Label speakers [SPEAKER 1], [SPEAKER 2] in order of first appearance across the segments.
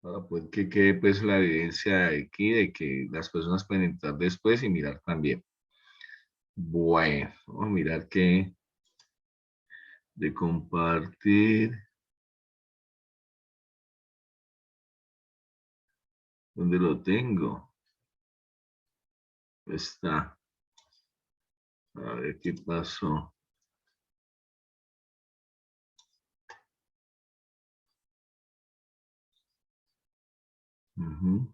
[SPEAKER 1] Para poder que quede pues la evidencia de aquí de que las personas pueden entrar después y mirar también. Bueno, vamos a mirar qué de compartir. ¿Dónde lo tengo? Está. A ver qué pasó. Ujú.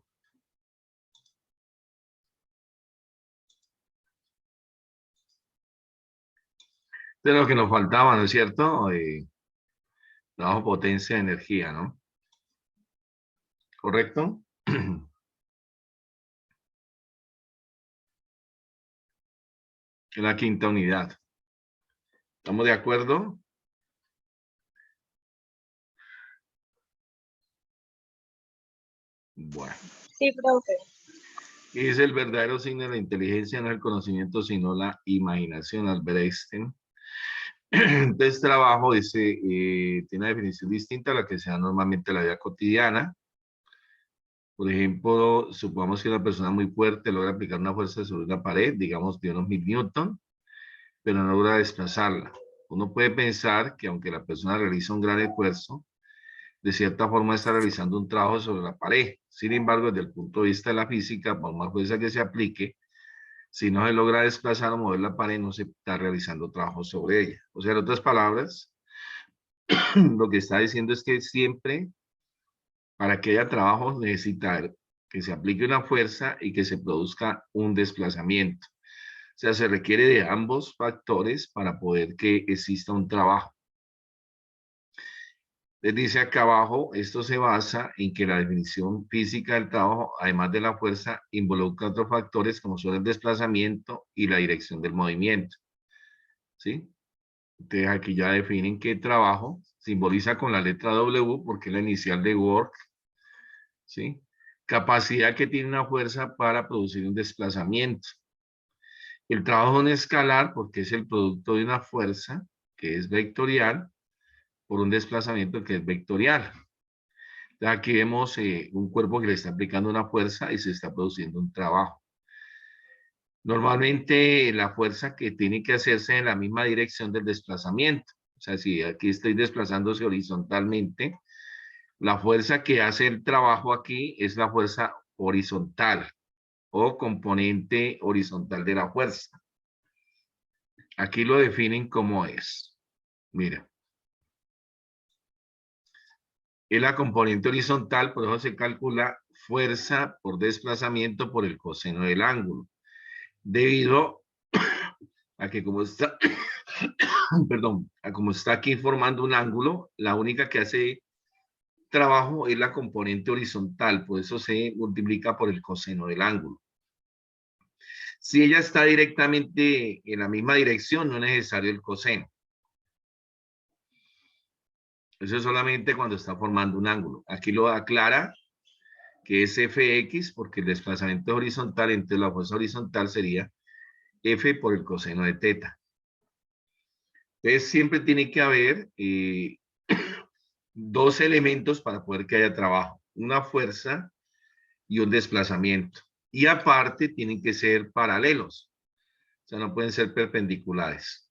[SPEAKER 1] De lo que nos faltaba, ¿no es cierto? Trabajo, potencia, energía, ¿no? ¿Correcto? Es la quinta unidad. ¿Estamos de acuerdo? Bueno.
[SPEAKER 2] Sí, profe.
[SPEAKER 1] ¿Qué es el verdadero signo de la inteligencia? No es el conocimiento, sino la imaginación, Albert Einstein. Entonces, trabajo tiene una definición distinta a la que se da normalmente en la vida cotidiana. Por ejemplo, supongamos que una persona muy fuerte logra aplicar una fuerza sobre una pared, digamos de unos 1000 Newton, pero no logra desplazarla. Uno puede pensar que aunque la persona realiza un gran esfuerzo, de cierta forma está realizando un trabajo sobre la pared. Sin embargo, desde el punto de vista de la física, por más fuerza que se aplique, si no se logra desplazar o mover la pared, no se está realizando trabajo sobre ella. O sea, en otras palabras, lo que está diciendo es que siempre, para que haya trabajo, necesita que se aplique una fuerza y que se produzca un desplazamiento. O sea, se requiere de ambos factores para poder que exista un trabajo. Les dice acá abajo, esto se basa en que la definición física del trabajo, además de la fuerza, involucra otros factores como son el desplazamiento y la dirección del movimiento. ¿Sí? Entonces aquí ya definen qué trabajo simboliza con la letra W porque es la inicial de work. ¿Sí? Capacidad que tiene una fuerza para producir un desplazamiento. El trabajo en escalar porque es el producto de una fuerza que es vectorial por un desplazamiento que es vectorial. Aquí vemos un cuerpo que le está aplicando una fuerza y se está produciendo un trabajo. Normalmente la fuerza que tiene que hacerse en la misma dirección del desplazamiento. O sea, si aquí estoy desplazándose horizontalmente, la fuerza que hace el trabajo aquí es la fuerza horizontal o componente horizontal de la fuerza. Aquí lo definen como es. Mira. Es la componente horizontal, por eso se calcula fuerza por desplazamiento por el coseno del ángulo. Debido a que como está, perdón, a como está aquí formando un ángulo, la única que hace trabajo es la componente horizontal, por eso se multiplica por el coseno del ángulo. Si ella está directamente en la misma dirección, no es necesario el coseno. Eso es solamente cuando está formando un ángulo. Aquí lo aclara que es fx porque el desplazamiento es horizontal, entonces la fuerza horizontal sería f por el coseno de teta. Entonces siempre tiene que haber dos elementos para poder que haya trabajo, una fuerza y un desplazamiento. Y aparte tienen que ser paralelos, o sea, no pueden ser perpendiculares.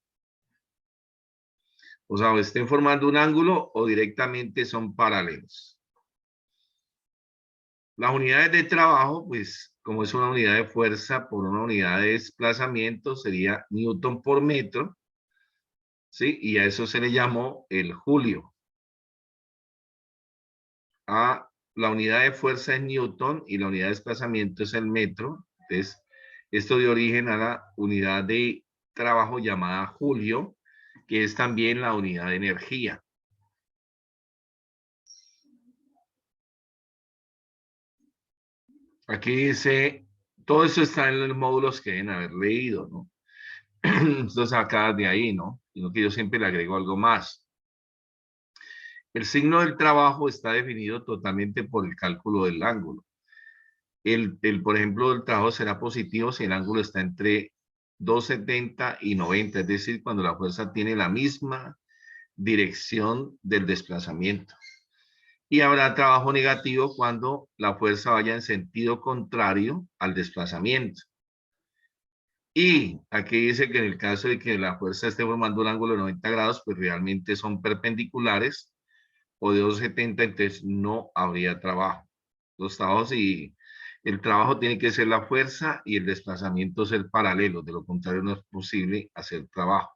[SPEAKER 1] O sea, o estén formando un ángulo o directamente son paralelos. Las unidades de trabajo, pues como es una unidad de fuerza por una unidad de desplazamiento, sería Newton por metro, ¿sí? Y a eso se le llamó el julio. A la unidad de fuerza es Newton y la unidad de desplazamiento es el metro. Entonces, esto dio origen a la unidad de trabajo llamada julio, que es también la unidad de energía. Aquí dice, todo eso está en los módulos que deben haber leído, ¿no? Entonces acá de ahí, ¿no? Sino que yo siempre le agrego algo más. El signo del trabajo está definido totalmente por el cálculo del ángulo. Por ejemplo, el trabajo será positivo si el ángulo está entre 270 y 90, es decir, cuando la fuerza tiene la misma dirección del desplazamiento. Y habrá trabajo negativo cuando la fuerza vaya en sentido contrario al desplazamiento. Y aquí dice que en el caso de que la fuerza esté formando un ángulo de 90 grados, pues realmente son perpendiculares o de 270, entonces no habría trabajo. Los trabajos y el trabajo tiene que ser la fuerza y el desplazamiento ser paralelos, de lo contrario no es posible hacer trabajo.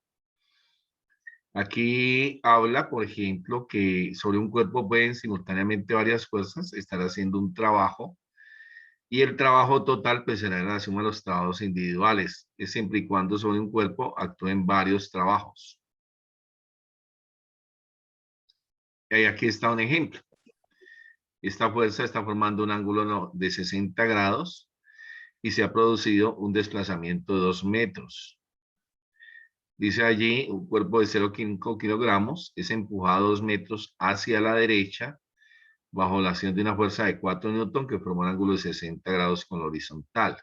[SPEAKER 1] Aquí habla, por ejemplo, que sobre un cuerpo pueden simultáneamente varias fuerzas estar haciendo un trabajo y el trabajo total pues será la suma de los trabajos individuales, es siempre y cuando sobre un cuerpo actúen varios trabajos. Y aquí está un ejemplo. Esta fuerza está formando un ángulo de 60 grados y se ha producido un desplazamiento de 2 metros. Dice allí, un cuerpo de 0,5 kilogramos es empujado 2 metros hacia la derecha bajo la acción de una fuerza de 4 newton que forma un ángulo de 60 grados con la horizontal.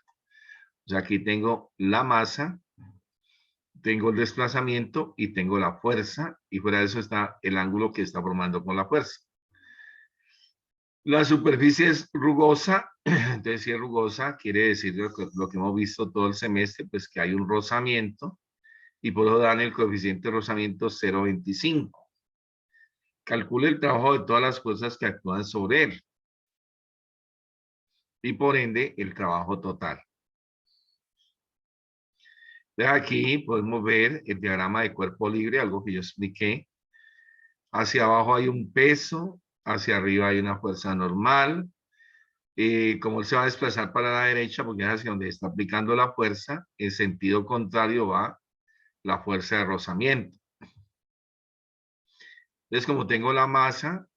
[SPEAKER 1] O sea, aquí tengo la masa, tengo el desplazamiento y tengo la fuerza, y fuera de eso está el ángulo que está formando con la fuerza. La superficie es rugosa, entonces si es rugosa quiere decir lo que hemos visto todo el semestre, pues que hay un rozamiento, y por eso dan el coeficiente de rozamiento 0,25. Calcule el trabajo de todas las fuerzas que actúan sobre él, y por ende el trabajo total. Entonces aquí podemos ver el diagrama de cuerpo libre, algo que yo expliqué. Hacia abajo hay un peso, hacia arriba hay una fuerza normal. Como él se va a desplazar para la derecha, porque es hacia donde está aplicando la fuerza, en sentido contrario va la fuerza de rozamiento. Entonces, como tengo la masa,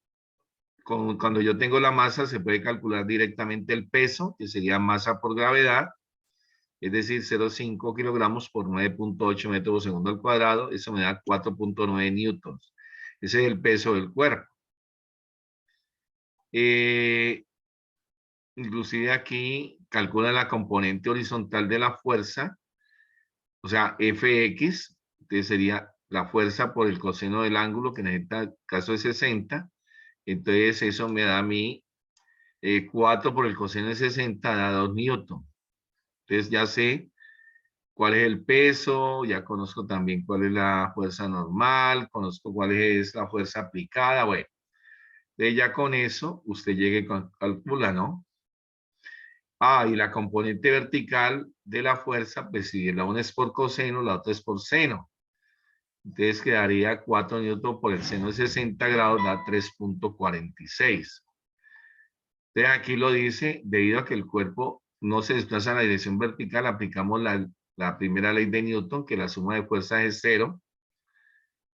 [SPEAKER 1] cuando yo tengo la masa, se puede calcular directamente el peso, que sería masa por gravedad, es decir, 0,5 kilogramos por 9,8 metros por segundo al cuadrado, eso me da 4,9 newtons. Ese es el peso del cuerpo. Inclusive aquí calcula la componente horizontal de la fuerza, o sea, Fx, que sería la fuerza por el coseno del ángulo, que en este caso es 60. Entonces eso me da a mí 4 por el coseno de 60, da 2 newton. Entonces ya sé cuál es el peso, ya conozco también cuál es la fuerza normal, conozco cuál es la fuerza aplicada. Bueno, entonces ya con eso usted llegue con calcula, ¿no? Y la componente vertical de la fuerza, pues si la una es por coseno, la otra es por seno. Entonces quedaría 4 newton por el seno de 60 grados, da 3,46. Entonces aquí lo dice, debido a que el cuerpo no se desplaza en la dirección vertical, aplicamos la primera ley de Newton, que la suma de fuerzas es cero.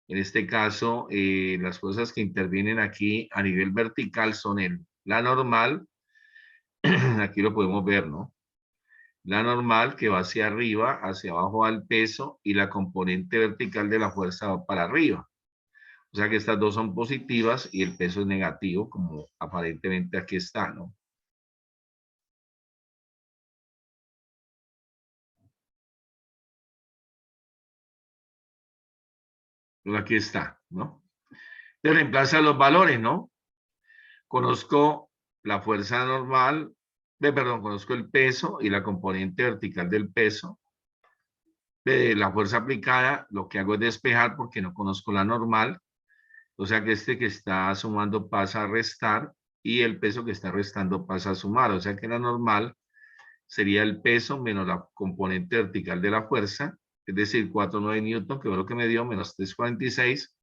[SPEAKER 1] En este caso, las fuerzas que intervienen aquí a nivel vertical son la normal, aquí lo podemos ver, ¿no? La normal que va hacia arriba, hacia abajo va el peso y la componente vertical de la fuerza va para arriba. O sea que estas dos son positivas y el peso es negativo, como aparentemente aquí está, ¿no? Pero aquí está, ¿no? Te reemplaza los valores, ¿no? Conozco la fuerza normal, perdón, conozco el peso y la componente vertical del peso. De la fuerza aplicada, lo que hago es despejar porque no conozco la normal. O sea que este que está sumando pasa a restar y el peso que está restando pasa a sumar. O sea que la normal sería el peso menos la componente vertical de la fuerza, es decir, 4,9 newton, que fue lo que me dio, menos 3,46,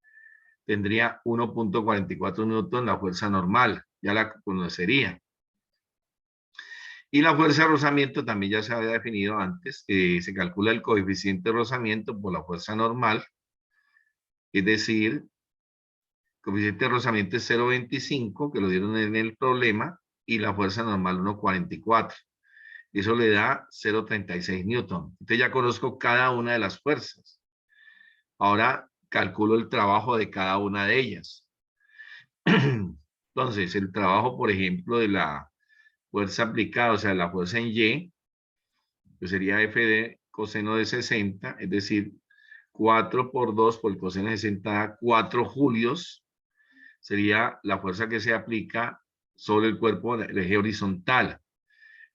[SPEAKER 1] tendría 1,44 newton la fuerza normal, ya la conocería. Y la fuerza de rozamiento también ya se había definido antes, se calcula el coeficiente de rozamiento por la fuerza normal, es decir, coeficiente de rozamiento es 0,25, que lo dieron en el problema, y la fuerza normal 1,44. Eso le da 0,36 newton. Entonces ya conozco cada una de las fuerzas. Ahora calculo el trabajo de cada una de ellas. Entonces, el trabajo, por ejemplo, de la fuerza aplicada, o sea, la fuerza en Y, pues sería F de coseno de 60, es decir, 4 por 2 por el coseno de 60 da 4 julios. sería la fuerza que se aplica sobre el cuerpo en el eje horizontal.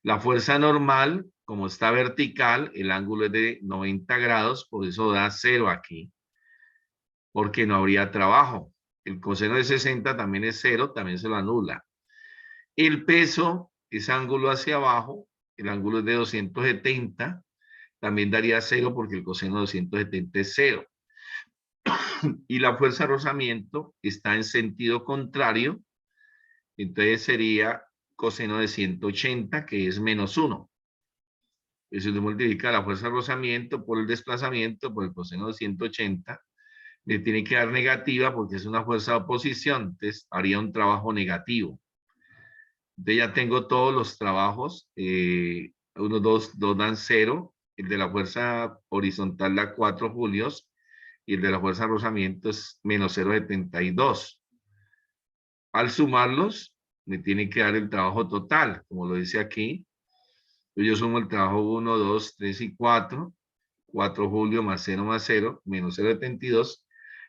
[SPEAKER 1] La fuerza normal, como está vertical, el ángulo es de 90 grados, por eso da 0 aquí, porque no habría trabajo. El coseno de 60 también es 0, también se lo anula. El peso es ángulo hacia abajo, el ángulo es de 270, también daría 0 porque el coseno de 270 es 0. Y la fuerza de rozamiento está en sentido contrario, entonces sería coseno de 180, que es -1. Eso se multiplica la fuerza de rozamiento por el desplazamiento, por el coseno de 180. Le tiene que dar negativa porque es una fuerza de oposición, entonces haría un trabajo negativo. Entonces ya tengo todos los trabajos, uno, dos dan 0, el de la fuerza horizontal da 4 julios y el de la fuerza de rozamiento es -0,72. Al sumarlos, me tiene que dar el trabajo total, como lo dice aquí. Yo sumo el trabajo 1, 2, 3 y 4. 4 julios más 0 más 0, menos 0,72,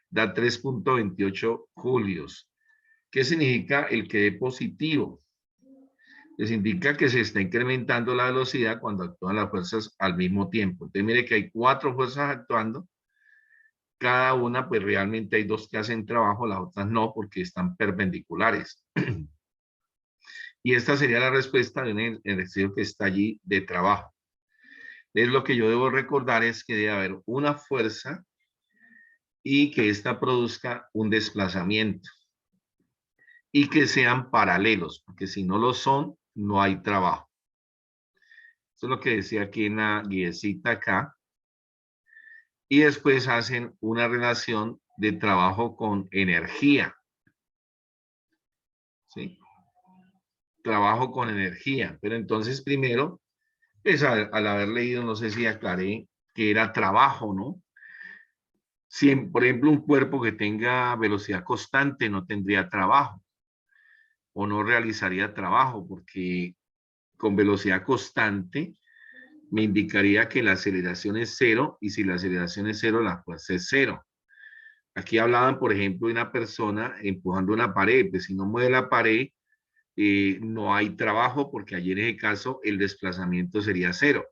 [SPEAKER 1] da 3,28 julios. ¿Qué significa el que dé positivo? Les indica que se está incrementando la velocidad cuando actúan las fuerzas al mismo tiempo. Entonces mire que hay 4 fuerzas actuando. Cada una, pues realmente hay 2 que hacen trabajo, las otras no, porque están perpendiculares. Y esta sería la respuesta de un ejercicio que está allí de trabajo. Es lo que yo debo recordar es que debe haber una fuerza y que ésta produzca un desplazamiento y que sean paralelos, porque si no lo son, no hay trabajo. Eso es lo que decía aquí en la guiecita acá. Y después hacen una relación de trabajo con energía. ¿Sí? Trabajo con energía. Pero entonces primero, pues al haber leído, no sé si aclaré que era trabajo, ¿no? Si, por ejemplo, un cuerpo que tenga velocidad constante no tendría trabajo o no realizaría trabajo porque con velocidad constante me indicaría que la aceleración es 0 y si la aceleración es 0, la fuerza es 0. Aquí hablaban, por ejemplo, de una persona empujando una pared, pues si no mueve la pared, no hay trabajo porque allí en ese caso el desplazamiento sería 0.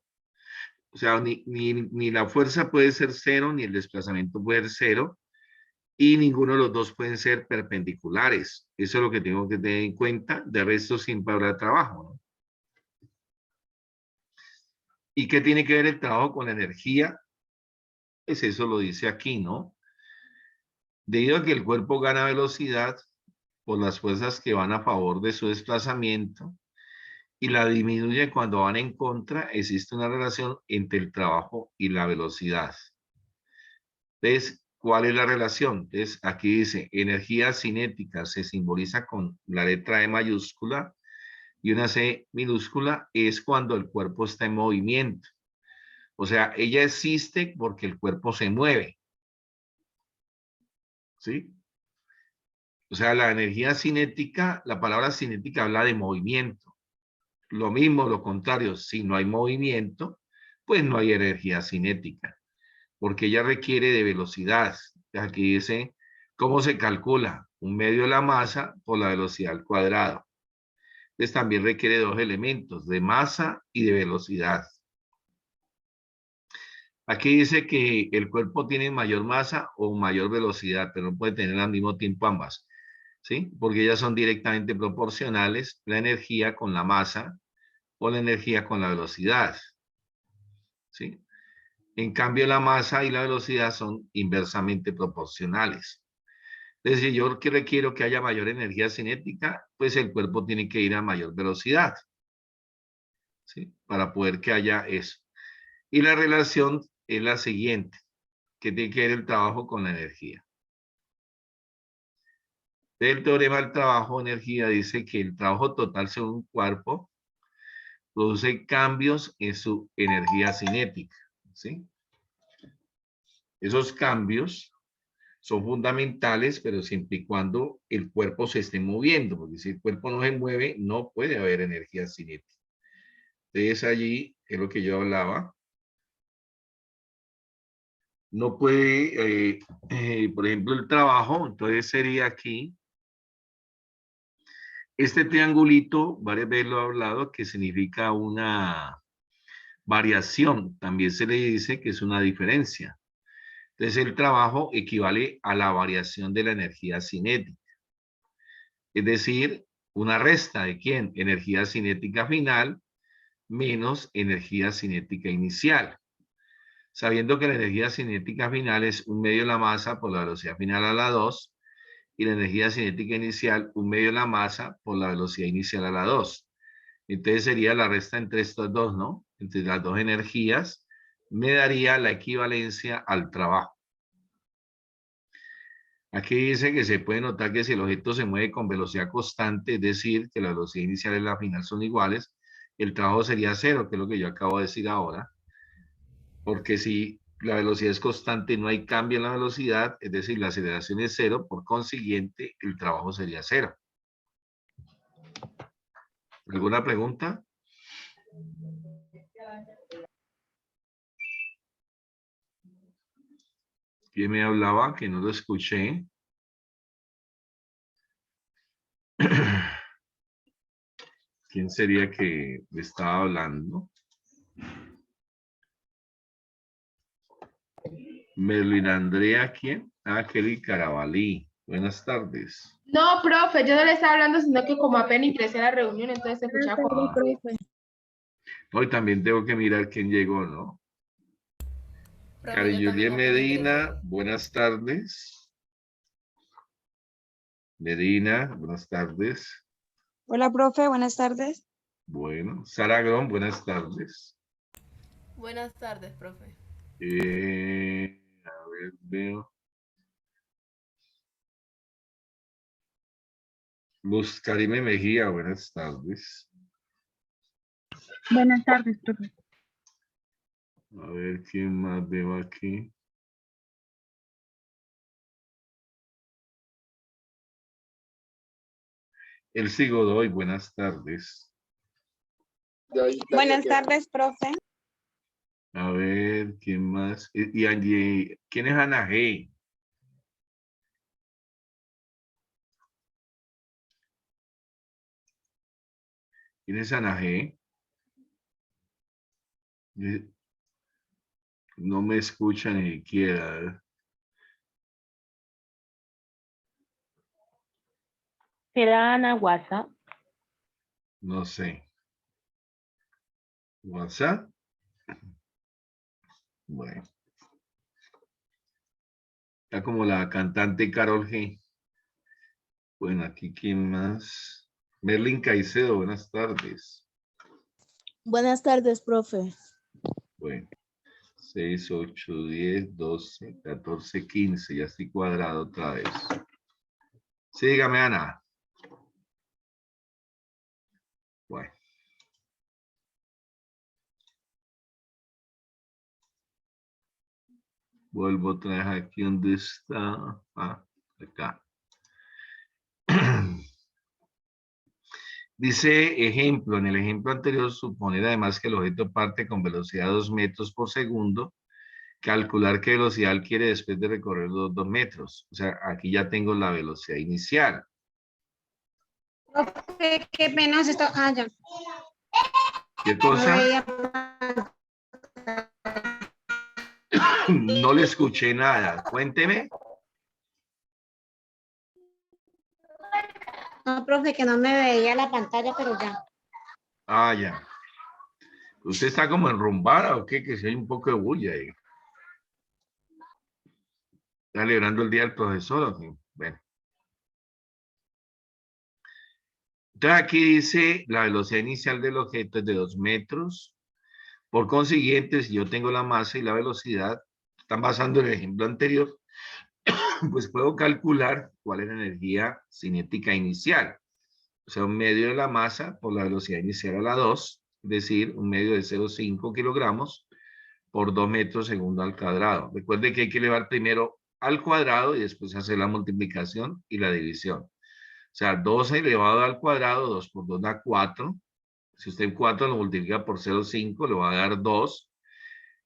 [SPEAKER 1] O sea, ni la fuerza puede ser 0, ni el desplazamiento puede ser 0, y ninguno de los dos pueden ser perpendiculares. Eso es lo que tengo que tener en cuenta. De resto, siempre habrá trabajo, ¿no? ¿Y qué tiene que ver el trabajo con la energía? Pues eso lo dice aquí, ¿no? Debido a que el cuerpo gana velocidad por las fuerzas que van a favor de su desplazamiento y la disminuye cuando van en contra, existe una relación entre el trabajo y la velocidad. Entonces, ¿cuál es la relación? Entonces, aquí dice, energía cinética se simboliza con la letra E mayúscula y una C minúscula, es cuando el cuerpo está en movimiento. O sea, ella existe porque el cuerpo se mueve. ¿Sí? O sea, la energía cinética, la palabra cinética habla de movimiento. Lo mismo, lo contrario, si no hay movimiento, pues no hay energía cinética, porque ella requiere de velocidad. Aquí dice, ¿cómo se calcula? Un medio de la masa por la velocidad al cuadrado. Entonces también requiere dos elementos, de masa y de velocidad. Aquí dice que el cuerpo tiene mayor masa o mayor velocidad, pero no puede tener al mismo tiempo ambas, ¿sí? Porque ellas son directamente proporcionales, la energía con la masa o la energía con la velocidad, ¿sí? En cambio, la masa y la velocidad son inversamente proporcionales. Es decir, yo que requiero que haya mayor energía cinética, pues el cuerpo tiene que ir a mayor velocidad, ¿sí? Para poder que haya eso. Y la relación es la siguiente, que tiene que ver el trabajo con la energía. El teorema del trabajo-energía dice que el trabajo total según un cuerpo produce cambios en su energía cinética, ¿sí? Esos cambios son fundamentales, pero siempre y cuando el cuerpo se esté moviendo, porque si el cuerpo no se mueve, no puede haber energía cinética. Entonces allí es lo que yo hablaba. No puede, por ejemplo, el trabajo, entonces sería aquí Este triangulito, varias veces lo he hablado, que significa una variación. También se le dice que es una diferencia. Entonces, el trabajo equivale a la variación de la energía cinética. Es decir, una resta de ¿quién? Energía cinética final menos energía cinética inicial. Sabiendo que la energía cinética final es 1/2 de la masa por la velocidad final a la 2 y la energía cinética inicial 1/2 de la masa por la velocidad inicial a la 2. Entonces sería la resta entre estos dos, ¿no? Entre las dos energías me daría la equivalencia al trabajo. Aquí dice que se puede notar que si el objeto se mueve con velocidad constante, es decir, que la velocidad inicial y la final son iguales, el trabajo sería cero, que es lo que yo acabo de decir ahora. Porque si la velocidad es constante, no hay cambio en la velocidad, es decir, la aceleración es cero, por consiguiente, el trabajo sería cero. ¿Alguna pregunta? ¿Quién me hablaba? Que no lo escuché. ¿Quién sería que me estaba hablando? Merlin Andrea, ¿quién? Ah, Kelly Carabalí. Buenas tardes.
[SPEAKER 2] No, profe, yo no le estaba hablando, sino que como apenas ingresé a la reunión, entonces se escuchaba como...
[SPEAKER 3] profe.
[SPEAKER 1] Hoy también tengo que mirar quién llegó, ¿no?
[SPEAKER 4] Profe,
[SPEAKER 1] Karen
[SPEAKER 4] yo
[SPEAKER 1] Julián
[SPEAKER 4] también apenas
[SPEAKER 1] Medina,
[SPEAKER 4] ingresé.
[SPEAKER 1] buenas tardes. Medina, buenas tardes.
[SPEAKER 3] Hola, profe, buenas tardes.
[SPEAKER 1] Bueno, Sara Grón, buenas tardes.
[SPEAKER 4] Buenas tardes, profe.
[SPEAKER 1] A ver, veo. Luz Karime Mejía, buenas tardes.
[SPEAKER 3] Buenas tardes, profe.
[SPEAKER 1] A ver, ¿quién más veo aquí? Elsie Godoy, buenas tardes.
[SPEAKER 3] Buenas tardes, profe.
[SPEAKER 1] A ver, ¿quién más? Y Angie, ¿quién es Ana G? ¿Quién es Ana G? No me escucha ni siquiera.
[SPEAKER 5] ¿Será Ana WhatsApp?
[SPEAKER 1] No sé. ¿WhatsApp? Bueno. Está como la cantante Karol G. Bueno, aquí, ¿quién más? Merlin Caicedo, buenas tardes.
[SPEAKER 3] Buenas tardes, profe.
[SPEAKER 1] Bueno, 6, 8, 10, 12, 14, 15. Ya estoy cuadrado otra vez. Sí, dígame, Ana. Bueno. Vuelvo otra vez aquí donde está. Ah, acá. Dice ejemplo, en el ejemplo anterior, suponer además que el objeto parte con velocidad 2 metros por segundo, calcular qué velocidad adquiere después de recorrer los 2 metros. O sea, aquí ya tengo la velocidad inicial.
[SPEAKER 3] Profe, qué pena esto. Ah, ya.
[SPEAKER 1] ¿Qué cosa? No le escuché nada. Cuénteme.
[SPEAKER 3] No, profe, que no me veía la pantalla, pero ya.
[SPEAKER 1] Ah, ya. ¿Usted está como enrumbada o qué? Que si hay un poco de bulla ahí. ¿Está celebrando el día del profesor o qué? Bueno. Entonces aquí dice la velocidad inicial del objeto es de 2 metros. Por consiguiente, si yo tengo la masa y la velocidad, están basando en el ejemplo anterior, pues puedo calcular cuál es la energía cinética inicial. O sea, 1/2 de la masa por la velocidad inicial a la 2, es decir, 1/2 de 0,5 kilogramos por 2 metros segundo al cuadrado. Recuerde que hay que elevar primero al cuadrado y después hacer la multiplicación y la división. O sea, 12 elevado al cuadrado, 2 por 2 da 4. Si usted en 4 lo multiplica por 0,5, le va a dar 2.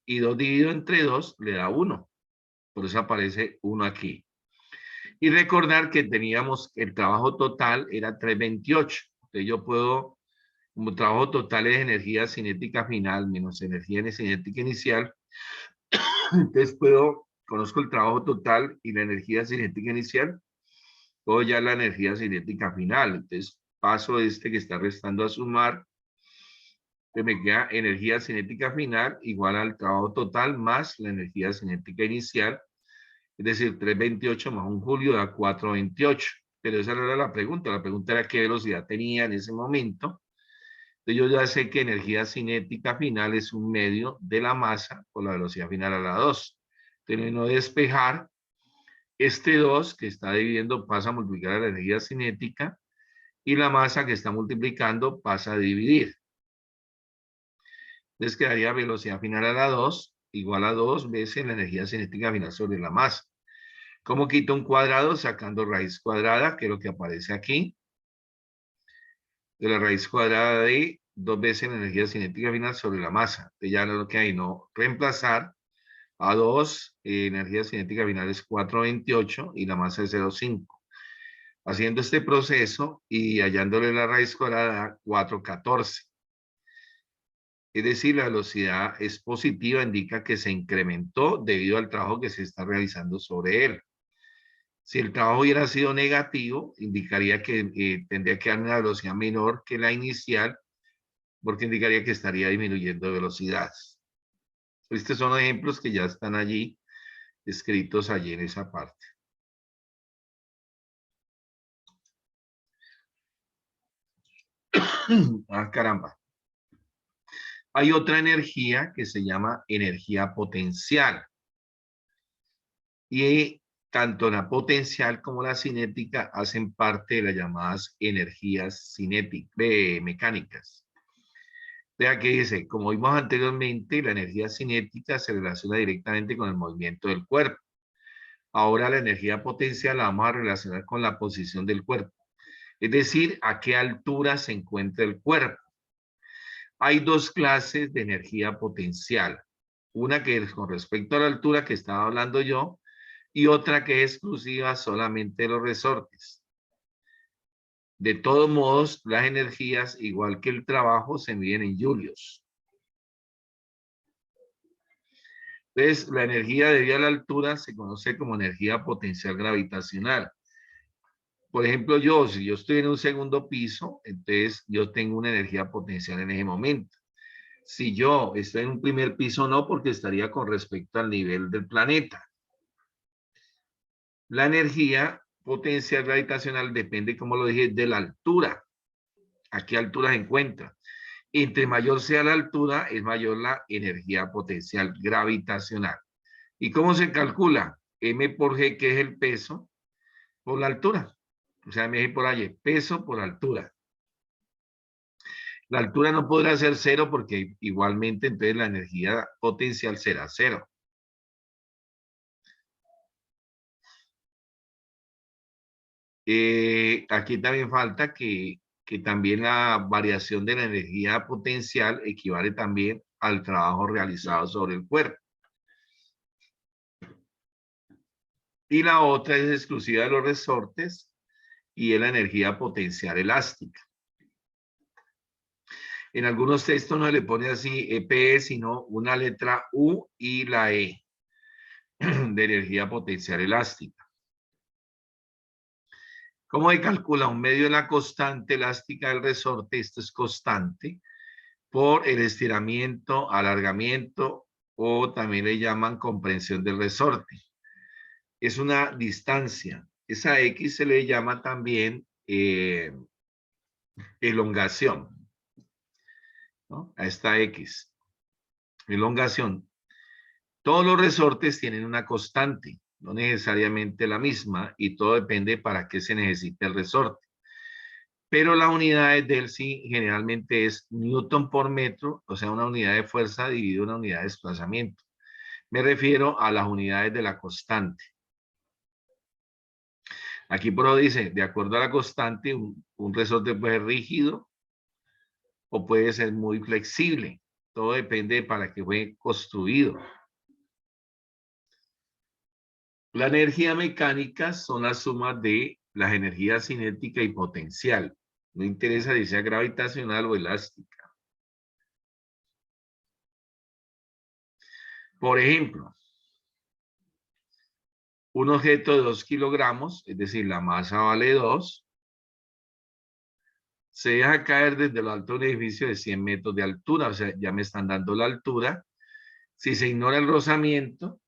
[SPEAKER 1] Y 2 dividido entre 2 le da 1. Por eso aparece 1 aquí. Y recordar que teníamos, el trabajo total era 328. Entonces yo puedo, como trabajo total es energía cinética final menos energía cinética inicial, entonces conozco el trabajo total y la energía cinética inicial, puedo ya la energía cinética final. Entonces paso que está restando a sumar, que me queda energía cinética final igual al trabajo total más la energía cinética inicial, es decir, 328 más 1 julio da 428. Pero esa no era la pregunta era qué velocidad tenía en ese momento. Entonces yo ya sé que energía cinética final es un medio de la masa por la velocidad final a la 2. Entonces no despejar, este 2 que está dividiendo pasa a multiplicar a la energía cinética y la masa que está multiplicando pasa a dividir. Entonces quedaría velocidad final a la 2 igual a 2 veces la energía cinética final sobre la masa. ¿Cómo quito un cuadrado? Sacando raíz cuadrada, que es lo que aparece aquí. De la raíz cuadrada de 2 veces la energía cinética final sobre la masa. Entonces ya lo que hay, no reemplazar a 2, energía cinética final es 428 y la masa es 0,5. Haciendo este proceso y hallándole la raíz cuadrada, 414. Es decir, la velocidad es positiva, indica que se incrementó debido al trabajo que se está realizando sobre él. Si el trabajo hubiera sido negativo, indicaría que tendría que dar una velocidad menor que la inicial, porque indicaría que estaría disminuyendo velocidad. Estos son ejemplos que ya están allí, escritos allí en esa parte. Ah, caramba. Hay otra energía que se llama energía potencial. Y tanto la potencial como la cinética hacen parte de las llamadas energías mecánicas. Vea que dice, como vimos anteriormente, la energía cinética se relaciona directamente con el movimiento del cuerpo. Ahora la energía potencial la vamos a relacionar con la posición del cuerpo. Es decir, a qué altura se encuentra el cuerpo. Hay dos clases de energía potencial. Una que es con respecto a la altura que estaba hablando yo, y otra que es exclusiva solamente de los resortes. De todos modos, las energías, igual que el trabajo, se miden en julios. Entonces, la energía debido a la altura se conoce como energía potencial gravitacional. Por ejemplo, si yo estoy en un segundo piso, entonces yo tengo una energía potencial en ese momento. Si yo estoy en un primer piso, no, porque estaría con respecto al nivel del planeta. La energía potencial gravitacional depende, como lo dije, de la altura. ¿A qué altura se encuentra? Entre mayor sea la altura, es mayor la energía potencial gravitacional. ¿Y cómo se calcula? M por G, que es el peso, por la altura. O sea, mg por Y, peso por altura. La altura no podrá ser 0 porque igualmente entonces la energía potencial será 0. Aquí también falta que también la variación de la energía potencial equivale también al trabajo realizado sobre el cuerpo. Y la otra es exclusiva de los resortes y es la energía potencial elástica. En algunos textos no se le pone así EPE, sino una letra U y la E de energía potencial elástica. ¿Cómo se calcula? Un medio de la constante elástica del resorte, esto es constante, por el estiramiento, alargamiento o también le llaman comprensión del resorte. Es una distancia. Esa X se le llama también elongación, ¿no? A esta X. Elongación. Todos los resortes tienen una constante, no necesariamente la misma, y todo depende para qué se necesita el resorte. Pero la unidad de él sí generalmente es Newton por metro, o sea, una unidad de fuerza dividido una unidad de desplazamiento. Me refiero a las unidades de la constante. Aquí por lo dice, de acuerdo a la constante, un resorte puede ser rígido o puede ser muy flexible. Todo depende de para qué fue construido. La energía mecánica son las sumas de las energías cinética y potencial. No interesa si sea gravitacional o elástica. Por ejemplo, un objeto de 2 kilogramos, es decir, la masa vale 2, se deja caer desde lo alto de un edificio de 100 metros de altura, o sea, ya me están dando la altura. Si se ignora el rozamiento,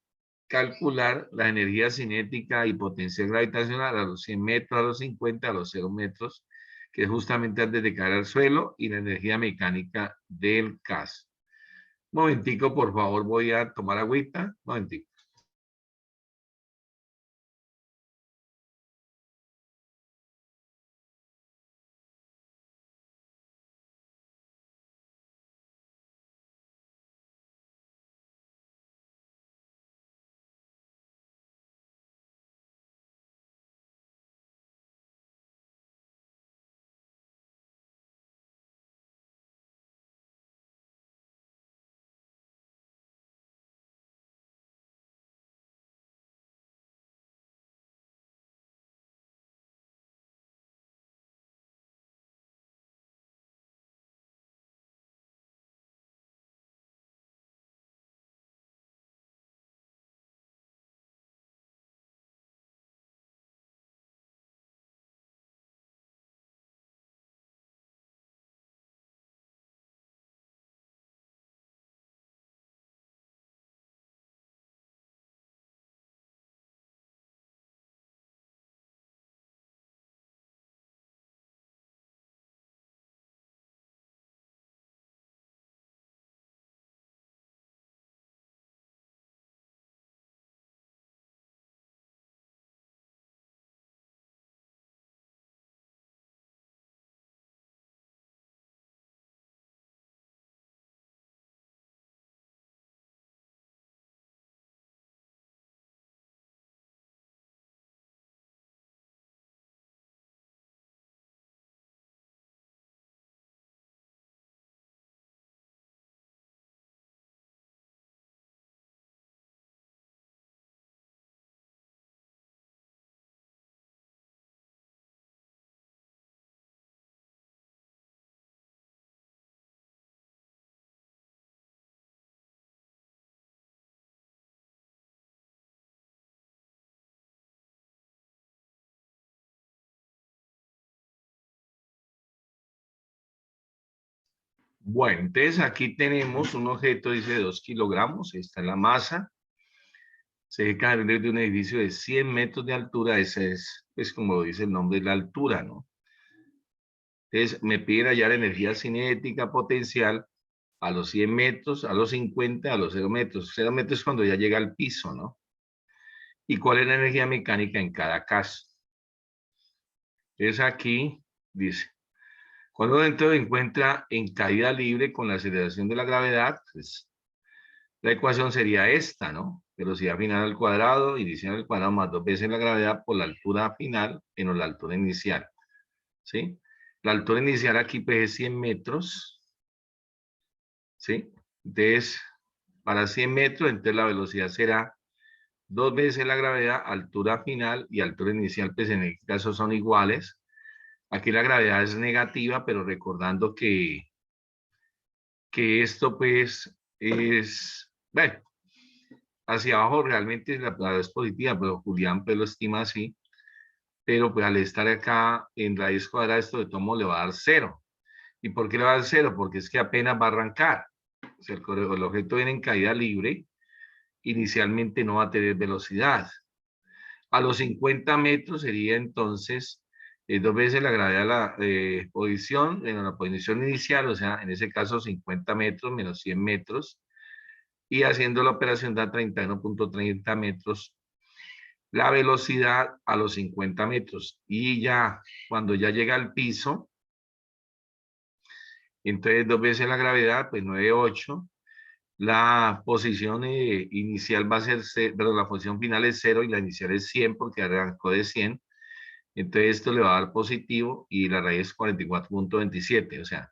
[SPEAKER 1] calcular la energía cinética y potencial gravitacional a los 100 metros, a los 50, a los 0 metros, que es justamente antes de caer al suelo, y la energía mecánica del caso. Un momentico, por favor, voy a tomar agüita. Un momentico. Bueno, entonces aquí tenemos un objeto, dice, de 2 kilogramos. Esta es la masa. Se deja caer desde un edificio de 100 metros de altura. Esa es, pues como dice el nombre, la altura, ¿no? Entonces me piden hallar energía cinética potencial a los 100 metros, a los 50, a los 0 metros. 0 metros es cuando ya llega al piso, ¿no? ¿Y cuál es la energía mecánica en cada caso? Entonces aquí dice, cuando dentro se encuentra en caída libre con la aceleración de la gravedad, pues la ecuación sería esta, ¿no? Velocidad final al cuadrado, inicial al cuadrado más 2 veces la gravedad por la altura final menos la altura inicial, ¿sí? La altura inicial aquí pues es 100 metros, ¿sí? Entonces, para 100 metros, entonces la velocidad será 2 veces la gravedad, altura final y altura inicial, pues en este caso son iguales. Aquí la gravedad es negativa, pero recordando que esto pues es, bueno, hacia abajo realmente la gravedad es positiva, pero Julián pues lo estima así. Pero pues al estar acá en raíz cuadrada, esto de tomo le va a dar 0. ¿Y por qué le va a dar 0? Porque es que apenas va a arrancar. O sea, el objeto viene en caída libre, inicialmente no va a tener velocidad. A los 50 metros sería entonces 2 veces la gravedad de la posición, en la posición inicial, o sea, en ese caso 50 metros menos 100 metros, y haciendo la operación da 31.30 metros la velocidad a los 50 metros. Y ya, cuando ya llega al piso, entonces 2 veces la gravedad, pues 9,8. La posición inicial va a ser, pero la posición final es 0 y la inicial es 100 porque arrancó de 100. Entonces esto le va a dar positivo y la raíz es 44.27. O sea,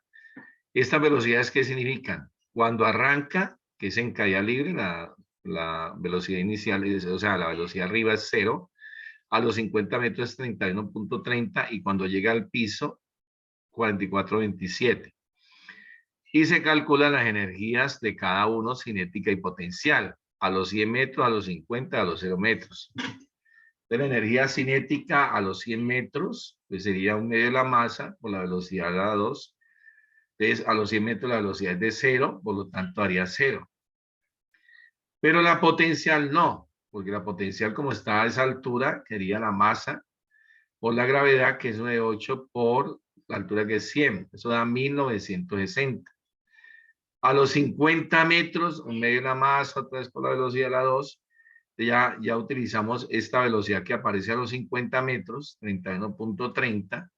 [SPEAKER 1] estas velocidades, ¿qué significan? Cuando arranca, que es en caída libre, la velocidad inicial, o sea, la velocidad arriba es 0, a los 50 metros es 31.30 y cuando llega al piso, 44.27. Y se calculan las energías de cada uno, cinética y potencial, a los 100 metros, a los 50, a los 0 metros. De la energía cinética a los 100 metros, pues sería un medio de la masa por la velocidad a la 2. Entonces, a los 100 metros la velocidad es de 0, por lo tanto haría 0. Pero la potencial no, porque la potencial como está a esa altura, sería la masa por la gravedad, que es 9,8 por la altura que es 100. Eso da 1960. A los 50 metros, un medio de la masa, otra vez por la velocidad de la 2, ya utilizamos esta velocidad que aparece a los 50 metros, 31.30,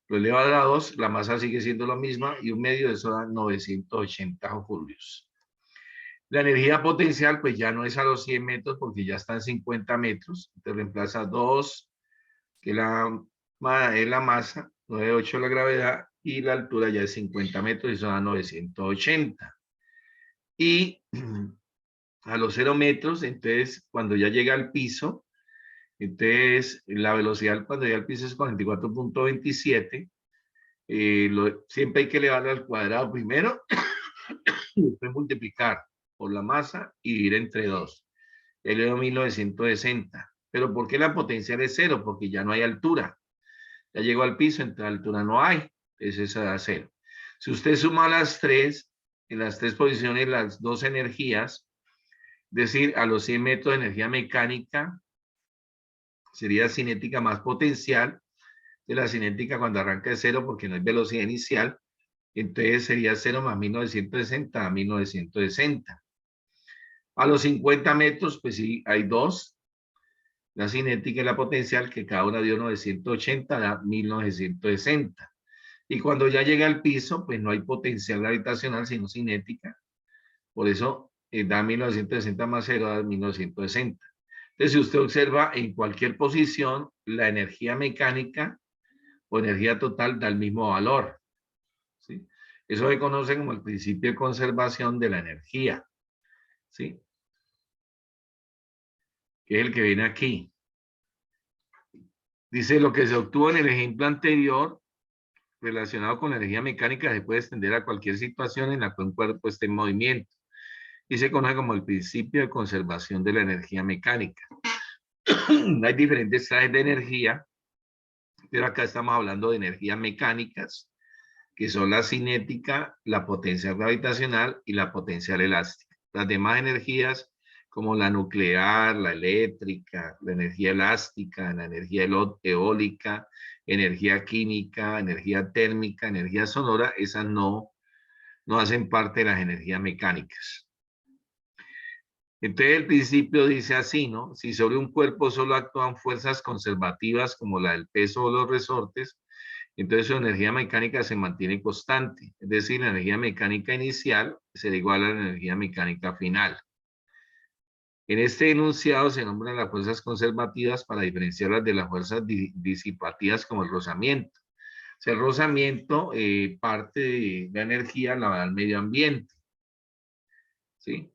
[SPEAKER 1] lo elevado a la 2, la masa sigue siendo la misma y un medio de eso da 980 julios. La energía potencial pues ya no es a los 100 metros porque ya está en 50 metros, te reemplaza 2, que es la masa, 9,8 la gravedad y la altura ya es 50 metros y eso da 980. Y a los 0 metros, entonces cuando ya llega al piso, entonces la velocidad cuando llega al piso es 44.27. Siempre hay que elevarlo al cuadrado primero y después multiplicar por la masa y dividir entre 2. Elevo 1960. Pero ¿por qué la potencial es 0? Porque ya no hay altura. Ya llegó al piso, entre altura no hay. Entonces esa da 0. Si usted suma las tres, en las tres posiciones, las dos energías, es decir, a los 100 metros de energía mecánica, sería cinética más potencial, de la cinética cuando arranca de 0 porque no hay velocidad inicial, entonces sería 0 más 1960 a 1960. A los 50 metros, pues sí, hay dos, la cinética y la potencial, que cada una dio 980, da 1960. Y cuando ya llega al piso, pues no hay potencial gravitacional, sino cinética. Por eso da 1960 más 0, da 1960. Entonces, si usted observa en cualquier posición, la energía mecánica o energía total da el mismo valor. ¿Sí? Eso se conoce como el principio de conservación de la energía. ¿Sí? Que es el que viene aquí. Dice, lo que se obtuvo en el ejemplo anterior, relacionado con la energía mecánica, se puede extender a cualquier situación en la que un cuerpo esté en movimiento. Y se conoce como el principio de conservación de la energía mecánica. Hay diferentes clases de energía, pero acá estamos hablando de energías mecánicas, que son la cinética, la potencial gravitacional y la potencial elástica. Las demás energías, como la nuclear, la eléctrica, la energía elástica, la energía eólica, energía química, energía térmica, energía sonora, esas no hacen parte de las energías mecánicas. Entonces el principio dice así, ¿no? Si sobre un cuerpo solo actúan fuerzas conservativas como la del peso o los resortes, entonces su energía mecánica se mantiene constante. Es decir, la energía mecánica inicial será igual a la energía mecánica final. En este enunciado se nombran las fuerzas conservativas para diferenciarlas de las fuerzas disipativas como el rozamiento. O sea, el rozamiento, parte de la energía la da al medio ambiente. ¿Sí?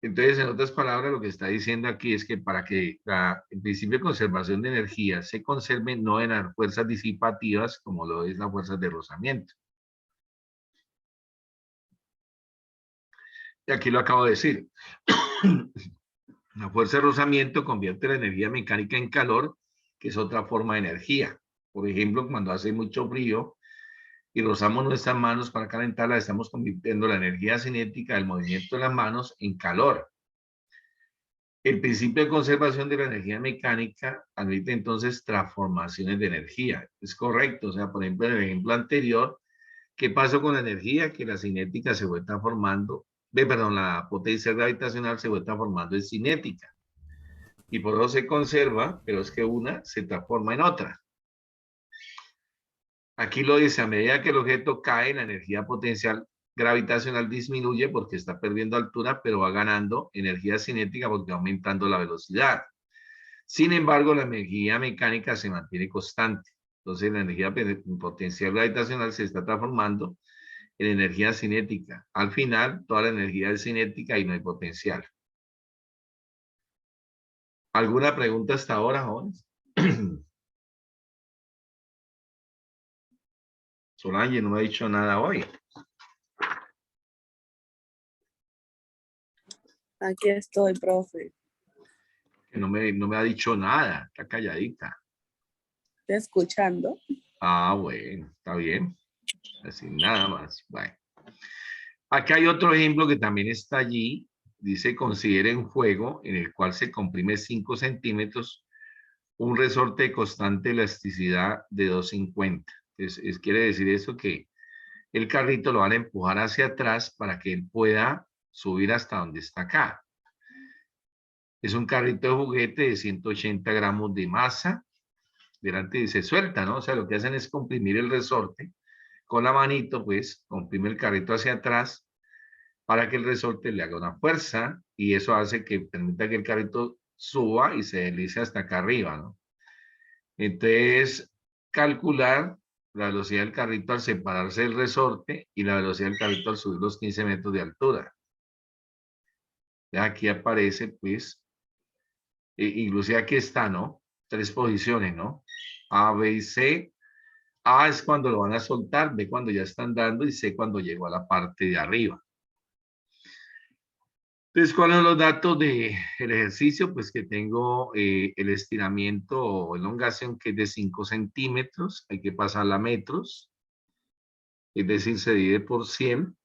[SPEAKER 1] Entonces, en otras palabras, lo que está diciendo aquí es que para que el principio de conservación de energía se conserve, no en las fuerzas disipativas como lo es las fuerzas de rozamiento. Y aquí lo acabo de decir. La fuerza de rozamiento convierte la energía mecánica en calor, que es otra forma de energía. Por ejemplo, cuando hace mucho frío y rozamos nuestras manos para calentarlas, estamos convirtiendo la energía cinética del movimiento de las manos en calor. El principio de conservación de la energía mecánica admite entonces transformaciones de energía. Es correcto, o sea, por ejemplo, en el ejemplo anterior, ¿qué pasó con la energía? Que la cinética se fue transformando, la potencia gravitacional se fue transformando en cinética. Y por eso se conserva, pero es que una se transforma en otra. Aquí lo dice, a medida que el objeto cae, la energía potencial gravitacional disminuye porque está perdiendo altura, pero va ganando energía cinética porque va aumentando la velocidad. Sin embargo, la energía mecánica se mantiene constante. Entonces, la energía potencial gravitacional se está transformando en energía cinética. Al final, toda la energía es cinética y no hay potencial. ¿Alguna pregunta hasta ahora, jóvenes? Solange no me ha dicho nada hoy.
[SPEAKER 6] Aquí estoy, profe.
[SPEAKER 1] Que no me ha dicho nada. Está calladita.
[SPEAKER 6] Estoy escuchando.
[SPEAKER 1] Ah, bueno, está bien. Así, nada más. Bueno. Acá hay otro ejemplo que también está allí. Dice, considere un juego en el cual se comprime 5 centímetros un resorte de constante elasticidad de 250. Quiere decir eso que el carrito lo van a empujar hacia atrás para que él pueda subir hasta donde está acá. Es un carrito de juguete de 180 gramos de masa. Delante y se suelta, ¿no? O sea, lo que hacen es comprimir el resorte. Con la manito, pues, comprime el carrito hacia atrás para que el resorte le haga una fuerza y eso hace que permita que el carrito suba y se deslice hasta acá arriba, ¿no? Entonces, calcular la velocidad del carrito al separarse del resorte y la velocidad del carrito al subir los 15 metros de altura. Ya aquí aparece, pues, inclusive aquí está, ¿no? 3 posiciones, ¿no? A, B y C. A es cuando lo van a soltar, B cuando ya están dando y C cuando llegó a la parte de arriba. Entonces, ¿cuáles son los datos del ejercicio? Pues que tengo el estiramiento o elongación que es de 5 centímetros, hay que pasarla a metros, es decir, se divide por 100.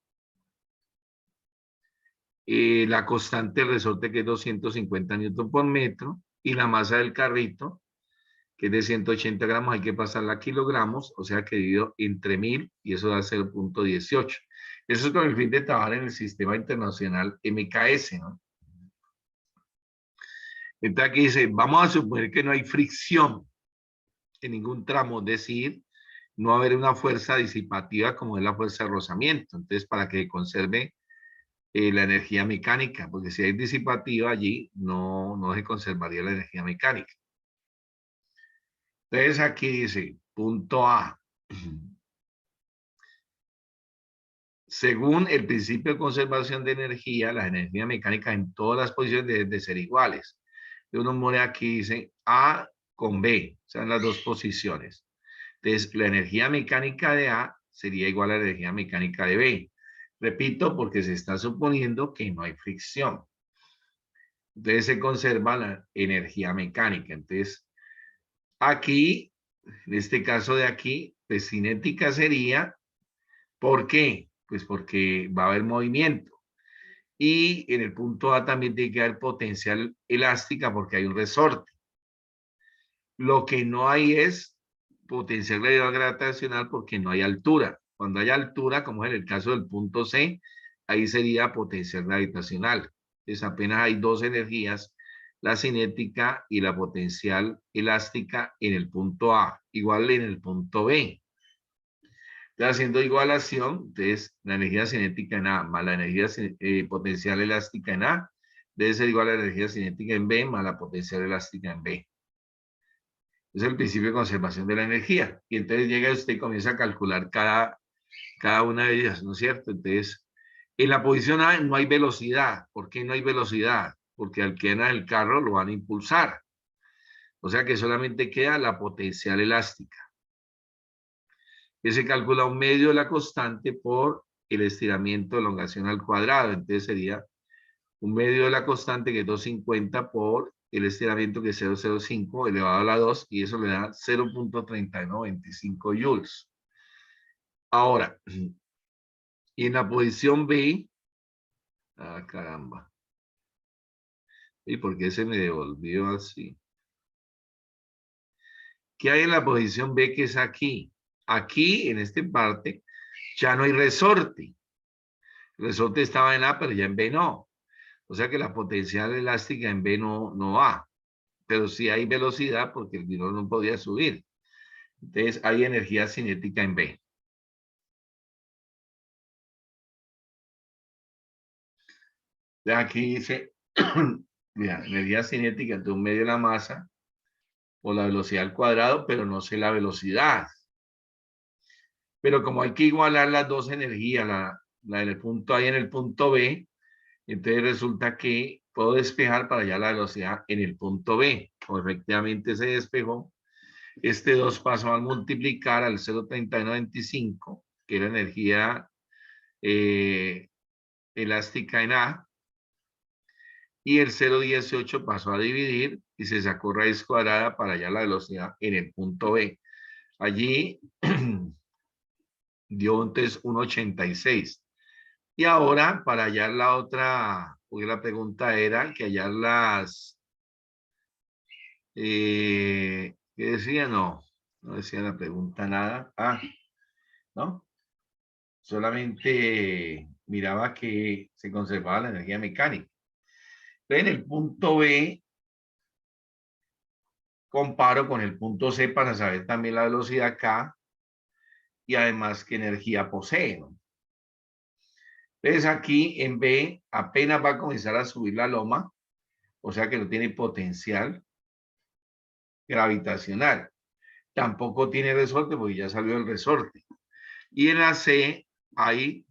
[SPEAKER 1] La constante del resorte que es 250 newton por metro y la masa del carrito que es de 180 gramos, hay que pasarla a kilogramos, o sea que dividido entre 1000 y eso da 0.18. Eso es con el fin de trabajar en el sistema internacional MKS, ¿no? Entonces aquí dice, vamos a suponer que no hay fricción en ningún tramo, es decir, no va a haber una fuerza disipativa como es la fuerza de rozamiento. Entonces, para que conserve la energía mecánica, porque si hay disipativa allí, no se conservaría la energía mecánica. Entonces aquí dice, punto A. Según el principio de conservación de energía, las energías mecánicas en todas las posiciones deben de ser iguales. Uno pone aquí, dice A con B, o sea, en las dos posiciones. Entonces, la energía mecánica de A sería igual a la energía mecánica de B. Repito, porque se está suponiendo que no hay fricción. Entonces, se conserva la energía mecánica. Entonces, aquí, en este caso de aquí, pues cinética sería, ¿por qué? Pues porque va a haber movimiento. Y en el punto A también tiene que haber potencial elástica porque hay un resorte. Lo que no hay es potencial gravitacional porque no hay altura. Cuando hay altura, como es en el caso del punto C, ahí sería potencial gravitacional. Entonces apenas hay dos energías, la cinética y la potencial elástica en el punto A, igual en el punto B. Entonces, haciendo igualación, entonces la energía cinética en A más la energía potencial elástica en A debe ser igual a la energía cinética en B más la potencial elástica en B. Es el principio de conservación de la energía. Y entonces llega usted y comienza a calcular cada una de ellas, ¿no es cierto? Entonces, en la posición A no hay velocidad. ¿Por qué no hay velocidad? Porque al que anda el carro lo van a impulsar. O sea que solamente queda la potencial elástica. Que se calcula un medio de la constante por el estiramiento de elongación al cuadrado. Entonces sería un medio de la constante que es 250 por el estiramiento que es 0,05 elevado a la 2 y eso le da 0.3925 joules. Ahora, y en la posición B, caramba. ¿Y por qué se me devolvió así? ¿Qué hay en la posición B que es aquí? Aquí, en esta parte, ya no hay resorte. El resorte estaba en A, pero ya en B no. O sea que la potencial elástica en B no va. Pero sí hay velocidad porque el virus no podía subir. Entonces hay energía cinética en B. Ya aquí dice, mira, energía cinética entre un medio de la masa o la velocidad al cuadrado, pero no sé la velocidad. Pero como hay que igualar las dos energías, la del punto A y en el punto B, entonces resulta que puedo despejar para allá la velocidad en el punto B. O efectivamente se despejó. Este 2 pasó al multiplicar al 0,3125, que era energía elástica en A, y el 0,18 pasó a dividir y se sacó raíz cuadrada para hallar la velocidad en el punto B. Allí dio entonces 1,86. Y ahora, para hallar la otra, porque la pregunta era que hallar las, ¿qué decía? No decía la pregunta nada. ¿No? Solamente miraba que se conservaba la energía mecánica. Entonces, en el punto B, comparo con el punto C para saber también la velocidad K y además qué energía posee, ¿no? Entonces, aquí en B apenas va a comenzar a subir la loma, o sea que no tiene potencial gravitacional. Tampoco tiene resorte porque ya salió el resorte. Y en la C hay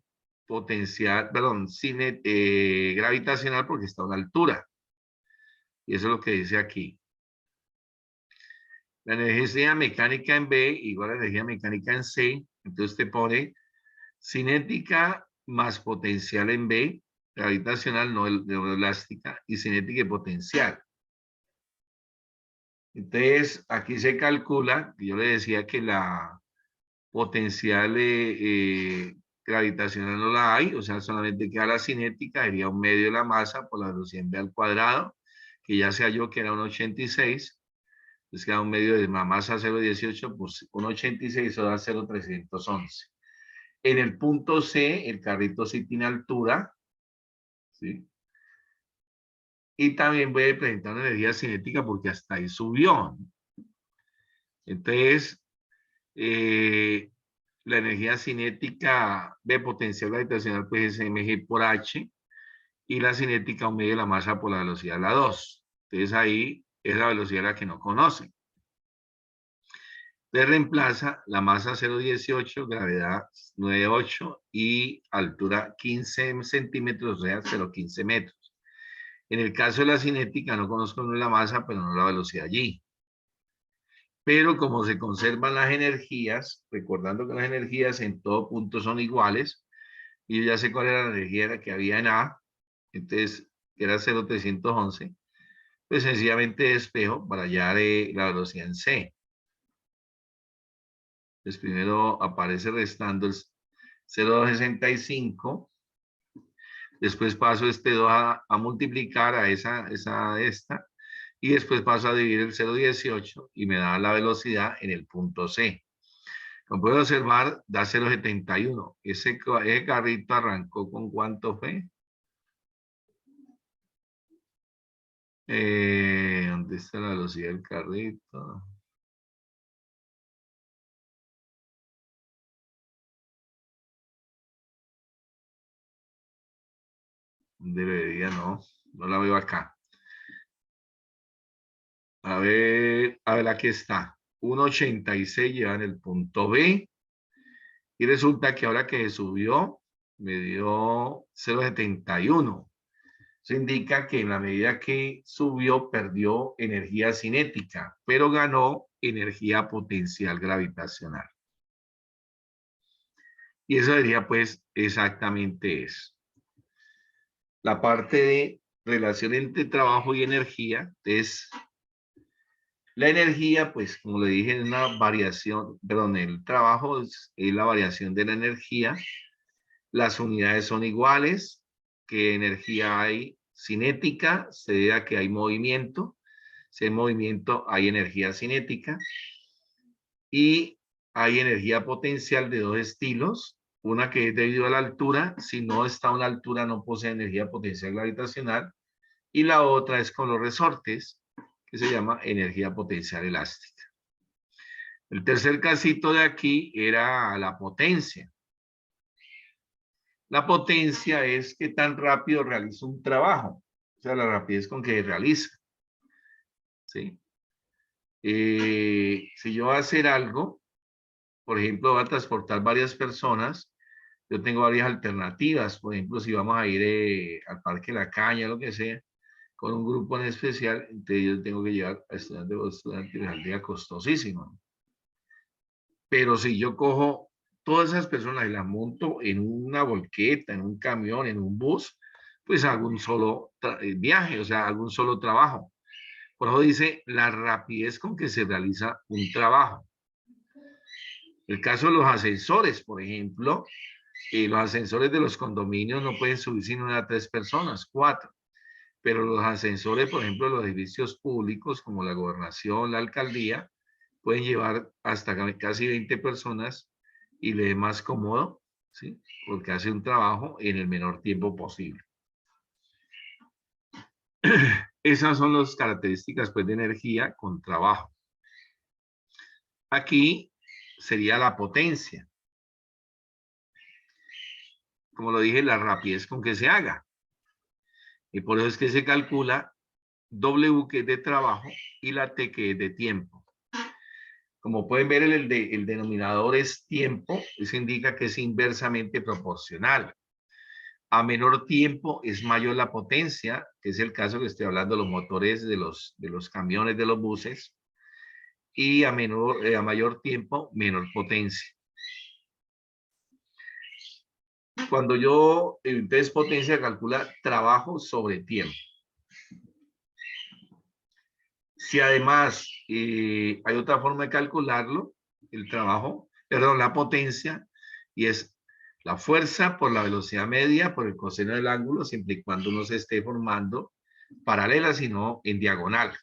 [SPEAKER 1] potencial, perdón, gravitacional porque está a una altura. Y eso es lo que dice aquí. La energía mecánica en B igual a la energía mecánica en C. Entonces te pone cinética más potencial en B, gravitacional no elástica, y cinética y potencial. Entonces aquí se calcula, yo le decía que la potencial gravitacional no la hay, o sea, solamente queda la cinética, sería un medio de la masa por la velocidad en B al cuadrado, que ya se halló que era un 86, entonces queda un medio de la masa 0,18, pues un 86, eso da 0,311. En el punto C, el carrito sí tiene altura, ¿sí? Y también voy a presentar una energía cinética porque hasta ahí subió. Entonces, la energía cinética de potencial gravitacional pues es mg por h y la cinética un medio de la masa por la velocidad de la 2. Entonces ahí es la velocidad la que no conocen. Entonces reemplaza la masa 0,18, gravedad 9,8 y altura 15 centímetros, o sea 0,15 metros. En el caso de la cinética no conozco la masa, pero no la velocidad allí. Pero como se conservan las energías, recordando que las energías en todo punto son iguales, y yo ya sé cuál era la energía que había en A, entonces, que era 0,311, pues sencillamente despejo para hallar la velocidad en C. Entonces primero aparece restando el 0,265, después paso este 2 a multiplicar a esta, y después paso a dividir el 0,18 y me da la velocidad en el punto C. Como puedo observar, da 0,71. Ese carrito arrancó con ¿cuánto fue? ¿Dónde está la velocidad del carrito? Debería, no la veo acá. A ver, aquí está. 1,86 lleva en el punto B. Y resulta que ahora que subió, me dio 0,71. Eso indica que en la medida que subió, perdió energía cinética, pero ganó energía potencial gravitacional. Y eso sería pues exactamente eso. La parte de relación entre trabajo y energía es la energía, pues como le dije, es una variación, perdón, el trabajo es la variación de la energía. Las unidades son iguales. ¿Qué energía hay? Cinética, se debe a que hay movimiento. Si hay movimiento, hay energía cinética. Y hay energía potencial de dos estilos. Una que es debido a la altura. Si no está a una altura, no posee energía potencial gravitacional. Y la otra es con los resortes, que se llama energía potencial elástica. El tercer casito de aquí era la potencia. La potencia es qué tan rápido realiza un trabajo. O sea, la rapidez con que realiza. ¿Sí? Si yo voy a hacer algo, por ejemplo, va a transportar varias personas, yo tengo varias alternativas. Por ejemplo, si vamos a ir al Parque La Caña, lo que sea, con un grupo en especial, entonces yo tengo que llevar a estudiantes de aldea costosísimo. Pero si yo cojo todas esas personas y las monto en una volqueta, en un camión, en un bus, pues hago un solo viaje, o sea, hago un solo trabajo. Por eso dice la rapidez con que se realiza un trabajo. El caso de los ascensores, por ejemplo, los ascensores de los condominios no pueden subir sino a 3 personas, 4. Pero los ascensores, por ejemplo, los edificios públicos como la gobernación, la alcaldía, pueden llevar hasta casi 20 personas y le es más cómodo, ¿sí? Porque hace un trabajo en el menor tiempo posible. Esas son las características, pues, de energía con trabajo. Aquí sería la potencia. Como lo dije, la rapidez con que se haga. Y por eso es que se calcula W, que es de trabajo, y la T, que es de tiempo. Como pueden ver, el denominador es tiempo. Eso indica que es inversamente proporcional. A menor tiempo es mayor la potencia, que es el caso que estoy hablando de los motores de los camiones, de los buses. Y a mayor tiempo, menor potencia. Cuando yo, entonces potencia calcula trabajo sobre tiempo. Si además hay otra forma de calcularlo, el trabajo, perdón, la potencia, y es la fuerza por la velocidad media por el coseno del ángulo, siempre y cuando no se esté formando paralela, sino en diagonal.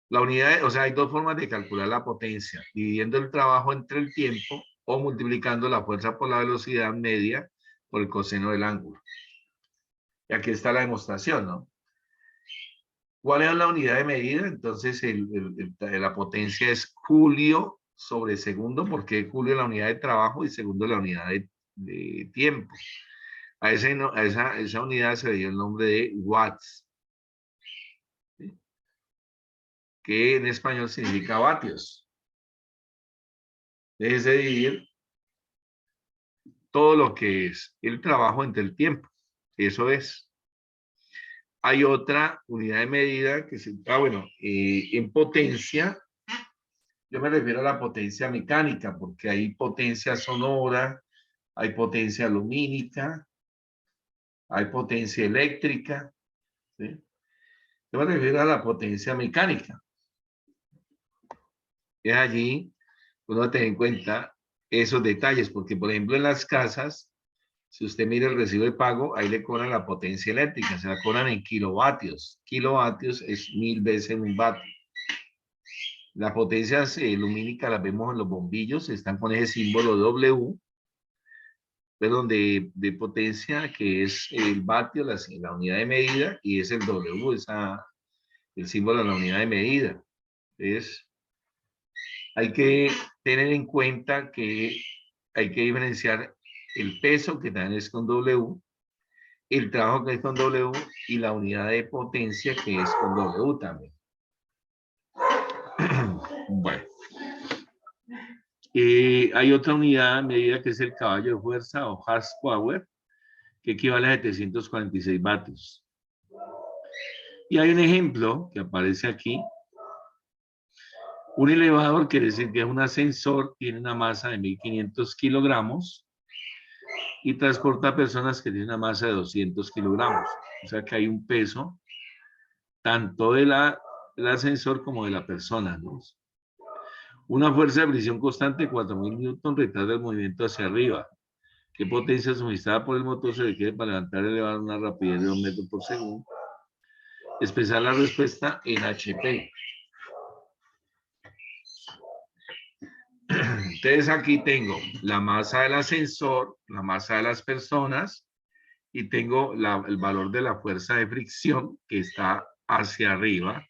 [SPEAKER 1] La unidad, o sea, hay 2 formas de calcular la potencia: dividiendo el trabajo entre el tiempo o multiplicando la fuerza por la velocidad media por el coseno del ángulo. Y aquí está la demostración, ¿no? ¿Cuál es la unidad de medida? Entonces, la potencia es julio sobre segundo, porque julio es la unidad de trabajo y segundo la unidad de tiempo. A esa unidad se le dio el nombre de watts, ¿sí? Que en español significa vatios. Déjese dividir todo lo que es el trabajo entre el tiempo. Eso es. Hay otra unidad de medida que se... en potencia, yo me refiero a la potencia mecánica, porque hay potencia sonora, hay potencia lumínica, hay potencia eléctrica, ¿sí? Yo me refiero a la potencia mecánica. Es allí uno debe tener en cuenta esos detalles, porque por ejemplo en las casas, si usted mira el recibo de pago, ahí le cobran la potencia eléctrica, se la cobran en kilovatios. Kilovatios es 1000 veces un vatio. Las potencias lumínicas las vemos en los bombillos, están con ese símbolo W, perdón, de potencia, que es el vatio, la unidad de medida, y es el W, el símbolo de la unidad de medida. Hay que tener en cuenta que hay que diferenciar el peso, que también es con W, el trabajo, que es con W, y la unidad de potencia, que es con W también. Bueno. Hay otra unidad de medida que es el caballo de fuerza o horsepower, que equivale a 746 vatios. Y hay un ejemplo que aparece aquí. Un elevador quiere decir que es un ascensor, tiene una masa de 1500 kilogramos y transporta personas que tienen una masa de 200 kilogramos. O sea que hay un peso tanto del ascensor como de la persona, ¿no? Una fuerza de fricción constante de 4000 newton retarda el movimiento hacia arriba. ¿Qué potencia suministrada por el motor se requiere para levantar y elevar una rapidez de 2 metros por segundo? Expresar la respuesta en HP. Entonces aquí tengo la masa del ascensor, la masa de las personas y tengo el valor de la fuerza de fricción que está hacia arriba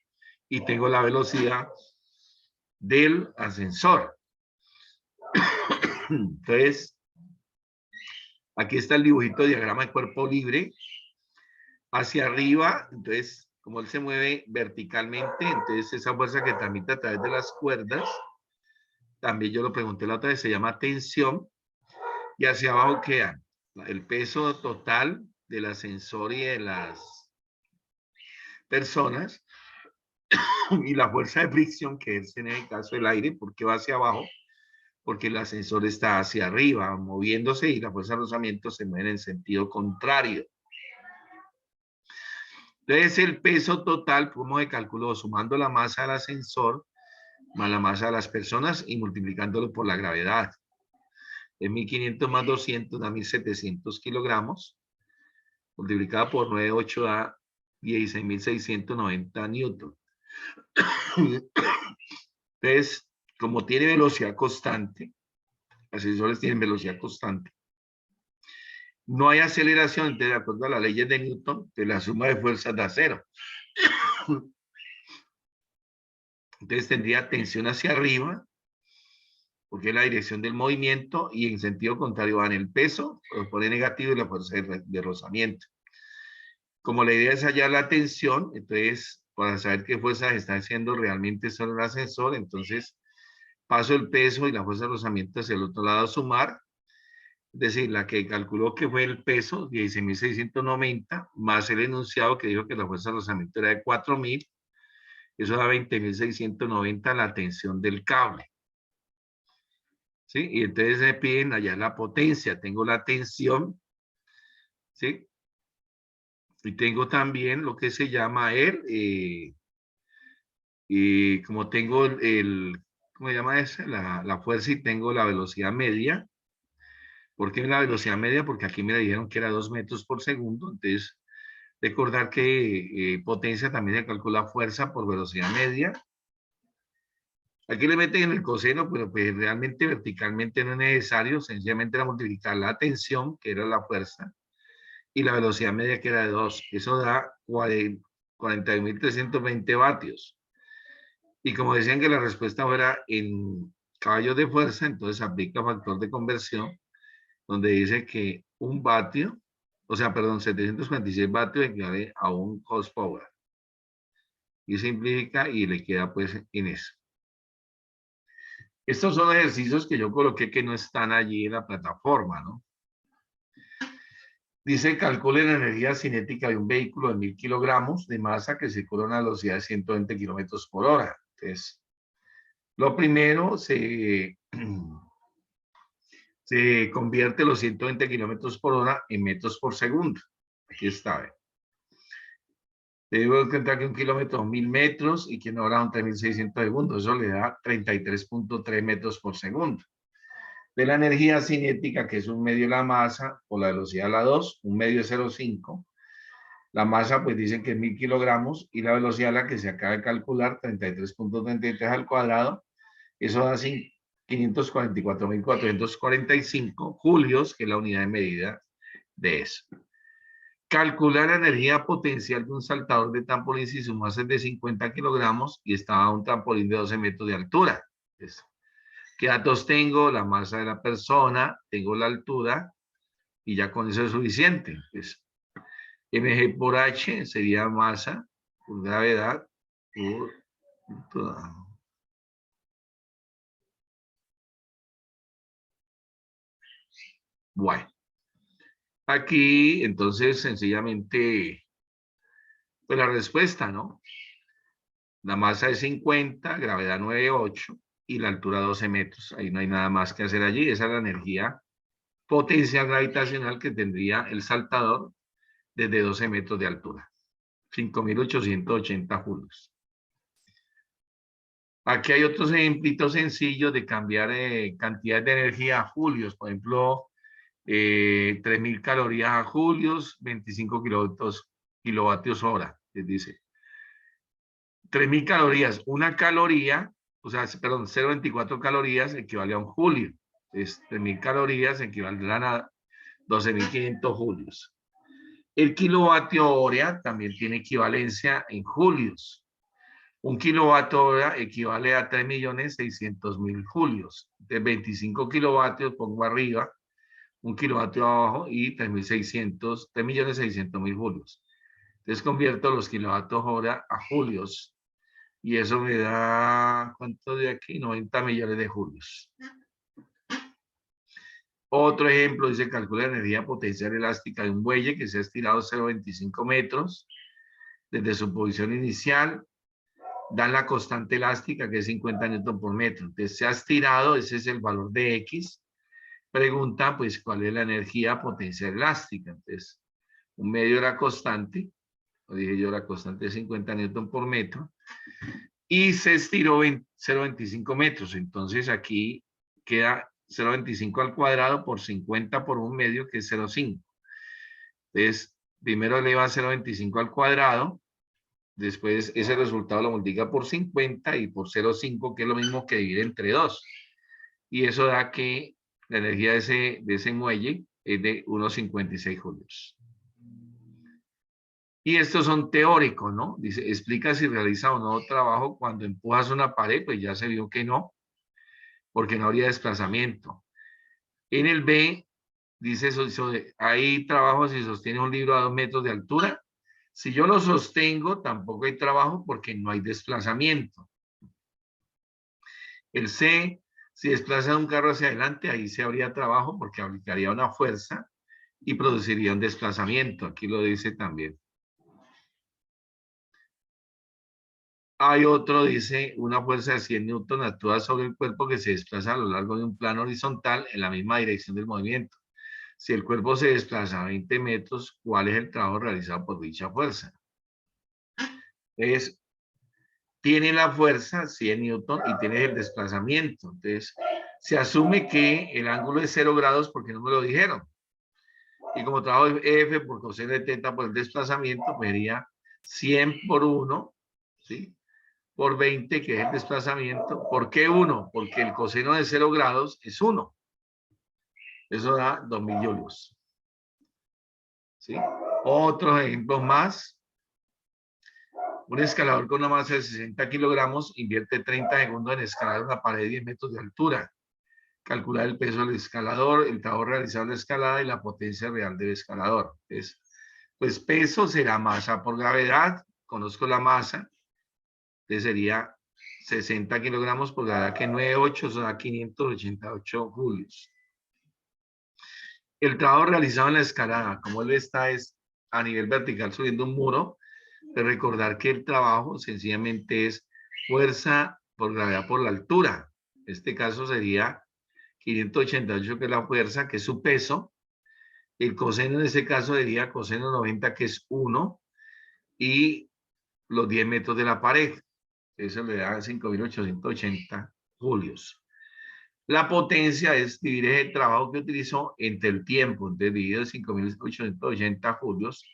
[SPEAKER 1] y tengo la velocidad del ascensor. Entonces, aquí está el dibujito de diagrama de cuerpo libre. Hacia arriba, entonces, como él se mueve verticalmente, entonces esa fuerza que transmite a través de las cuerdas también yo lo pregunté la otra vez, se llama tensión, y hacia abajo queda el peso total del ascensor y de las personas, y la fuerza de fricción que es en el caso del aire, porque va hacia abajo, porque el ascensor está hacia arriba, moviéndose, y la fuerza de rozamiento se mueve en sentido contrario. Entonces, el peso total, ¿cómo se calculó? Sumando la masa del ascensor más la masa de las personas y multiplicándolo por la gravedad. Es 1500 más 200 da 1700 kilogramos. Multiplicada por 9,8 da 16.690 newton. Entonces, como tiene velocidad constante, los ascensores tienen velocidad constante, no hay aceleración, entonces, de acuerdo a las leyes de Newton, que la suma de fuerzas da cero. Entonces tendría tensión hacia arriba, porque es la dirección del movimiento, y en sentido contrario van el peso, lo pone negativo, y la fuerza de rozamiento. Como la idea es hallar la tensión, entonces, para saber qué fuerza está haciendo realmente sobre el ascensor, entonces paso el peso y la fuerza de rozamiento hacia el otro lado a sumar. Es decir, la que calculó que fue el peso, 16.690, más el enunciado que dijo que la fuerza de rozamiento era de 4.000, eso da 20.690 la tensión del cable. ¿Sí? Y entonces me piden allá la potencia. Tengo la tensión, ¿sí? Y tengo también lo que se llama como tengo ¿cómo se llama eso? La fuerza, y tengo la velocidad media. ¿Por qué la velocidad media? Porque aquí me dijeron que era 2 metros por segundo. Entonces, recordar que potencia también se calcula fuerza por velocidad media. Aquí le meten en el coseno, pero pues realmente verticalmente no es necesario. Sencillamente era multiplicar la tensión, que era la fuerza, y la velocidad media, que era de 2. Eso da 40.320 vatios. Y como decían que la respuesta fuera en caballos de fuerza, entonces aplica factor de conversión, donde dice que un vatio, o sea, perdón, 746 vatios equivale a un horsepower. Y simplifica y le queda pues en eso. Estos son ejercicios que yo coloqué que no están allí en la plataforma, ¿no? Dice, calcule la energía cinética de un vehículo de 1000 kilogramos de masa que circula a una velocidad de 120 kilómetros por hora. Entonces, lo primero, se convierte los 120 kilómetros por hora en metros por segundo. Aquí está. Debo encontrar que un kilómetro son 1000 metros y que una hora son 3600 segundos. Eso le da 33.3 metros por segundo. De la energía cinética, que es un medio de la masa, por la velocidad a la 2, un medio es 0,5. La masa, pues dicen que es 1000 kilogramos, y la velocidad a la que se acaba de calcular, 33.33 al cuadrado, eso da 544.445 julios, que es la unidad de medida de eso. Calcular la energía potencial de un saltador de trampolín si su masa es de 50 kilogramos y estaba a un trampolín de 12 metros de altura. Eso. ¿Qué datos tengo? La masa de la persona, tengo la altura, y ya con eso es suficiente. Pues, mg por h sería masa por gravedad por altura. Bueno, aquí entonces sencillamente, pues la respuesta, ¿no? La masa es 50, gravedad 9,8 y la altura 12 metros. Ahí no hay nada más que hacer allí. Esa es la energía potencial gravitacional que tendría el saltador desde 12 metros de altura. 5.880 julios. Aquí hay otros ejemplitos sencillos de cambiar cantidad de energía a julios. Por ejemplo, 3.000 calorías a julios, 25 kilovatios hora. Les dice 3.000 calorías. Una caloría, o sea, perdón, 0,24 calorías equivale a un julio. Entonces, 3.000 calorías equivaldrán a 12.500 julios. El kilovatio hora también tiene equivalencia en julios. Un kilovatio hora equivale a 3.600.000 julios. De 25 kilovatios pongo arriba, un kilovatio abajo y 3.600.000 julios. Entonces convierto los kilovatios hora a julios Y eso me da, ¿cuánto de aquí? 90 millones de julios. Otro ejemplo dice, calcula la energía potencial elástica de un buey que se ha estirado 0,25 metros desde su posición inicial. Dan la constante elástica que es 50 newton por metro. Entonces se ha estirado, ese es el valor de X. Pregunta, pues, ¿cuál es la energía potencial elástica? Entonces, un medio de la constante, lo dije yo, la constante es 50 newton por metro, y se estiró 0,25 metros. Entonces aquí queda 0,25 al cuadrado por 50 por un medio, que es 0,5. Entonces, primero eleva 0,25 al cuadrado, después ese resultado lo multiplica por 50 y por 0,5, que es lo mismo que dividir entre 2. Y eso da que la energía de ese muelle es de unos 56 julios. Y estos son teóricos, ¿no? Dice, explica si realiza o no trabajo cuando empujas una pared, pues ya se vio que no, porque no habría desplazamiento. En el B, dice, hay trabajo si sostiene un libro a 2 metros de altura. Si yo lo sostengo, tampoco hay trabajo porque no hay desplazamiento. El C, si desplaza un carro hacia adelante, ahí sí habría trabajo porque aplicaría una fuerza y produciría un desplazamiento. Aquí lo dice también. Hay otro, dice, una fuerza de 100 newton actúa sobre el cuerpo que se desplaza a lo largo de un plano horizontal en la misma dirección del movimiento. Si el cuerpo se desplaza a 20 metros, ¿cuál es el trabajo realizado por dicha fuerza? Entonces, tiene la fuerza 100 newton y tiene el desplazamiento. Entonces, se asume que el ángulo es 0 grados porque no me lo dijeron. Y como trabajo F por coseno de teta por el desplazamiento, pues sería 100 por 1, ¿sí? Por 20, que es el desplazamiento. ¿Por qué 1? Porque el coseno de 0 grados es 1. Eso da 2000 julios. ¿Sí? Otros ejemplos más. Un escalador con una masa de 60 kilogramos invierte 30 segundos en escalar una pared de 10 metros de altura. Calcular el peso del escalador, el trabajo realizado en la escalada y la potencia real del escalador. Entonces, pues peso será masa por gravedad. Conozco la masa. Entonces sería 60 kilogramos por gravedad, que 9,8 son 588 julios. El trabajo realizado en la escalada, como él está es a nivel vertical subiendo un muro, de recordar que el trabajo sencillamente es fuerza por gravedad por la altura. En este caso sería 588, que es la fuerza, que es su peso. El coseno en este caso sería coseno 90, que es 1, y los 10 metros de la pared. Eso le da 5.880 julios. La potencia es dividir el trabajo que utilizó entre el tiempo. Entonces dividido 5.880 julios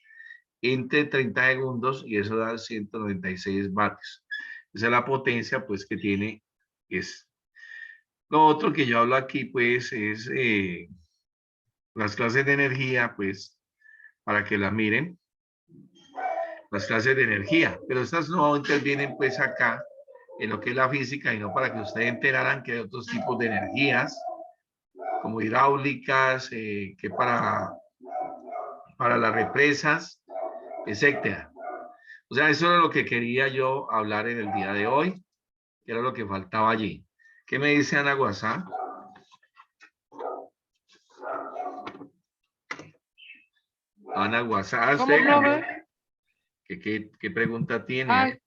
[SPEAKER 1] entre 30 segundos y eso da 196 vatios. Esa es la potencia pues que tiene. Lo otro que yo hablo aquí pues es las clases de energía, pues para que las miren. Las clases de energía, pero estas no intervienen pues acá en lo que es la física, y no para que ustedes enteraran que hay otros tipos de energías, como hidráulicas, que para las represas, etcétera. O sea, eso era lo que quería yo hablar en el día de hoy, que era lo que faltaba allí. ¿Qué me dice Ana Guasá? Ana Guasá,
[SPEAKER 7] ¿Cómo, profe?
[SPEAKER 1] ¿Qué pregunta tiene?
[SPEAKER 7] Ay,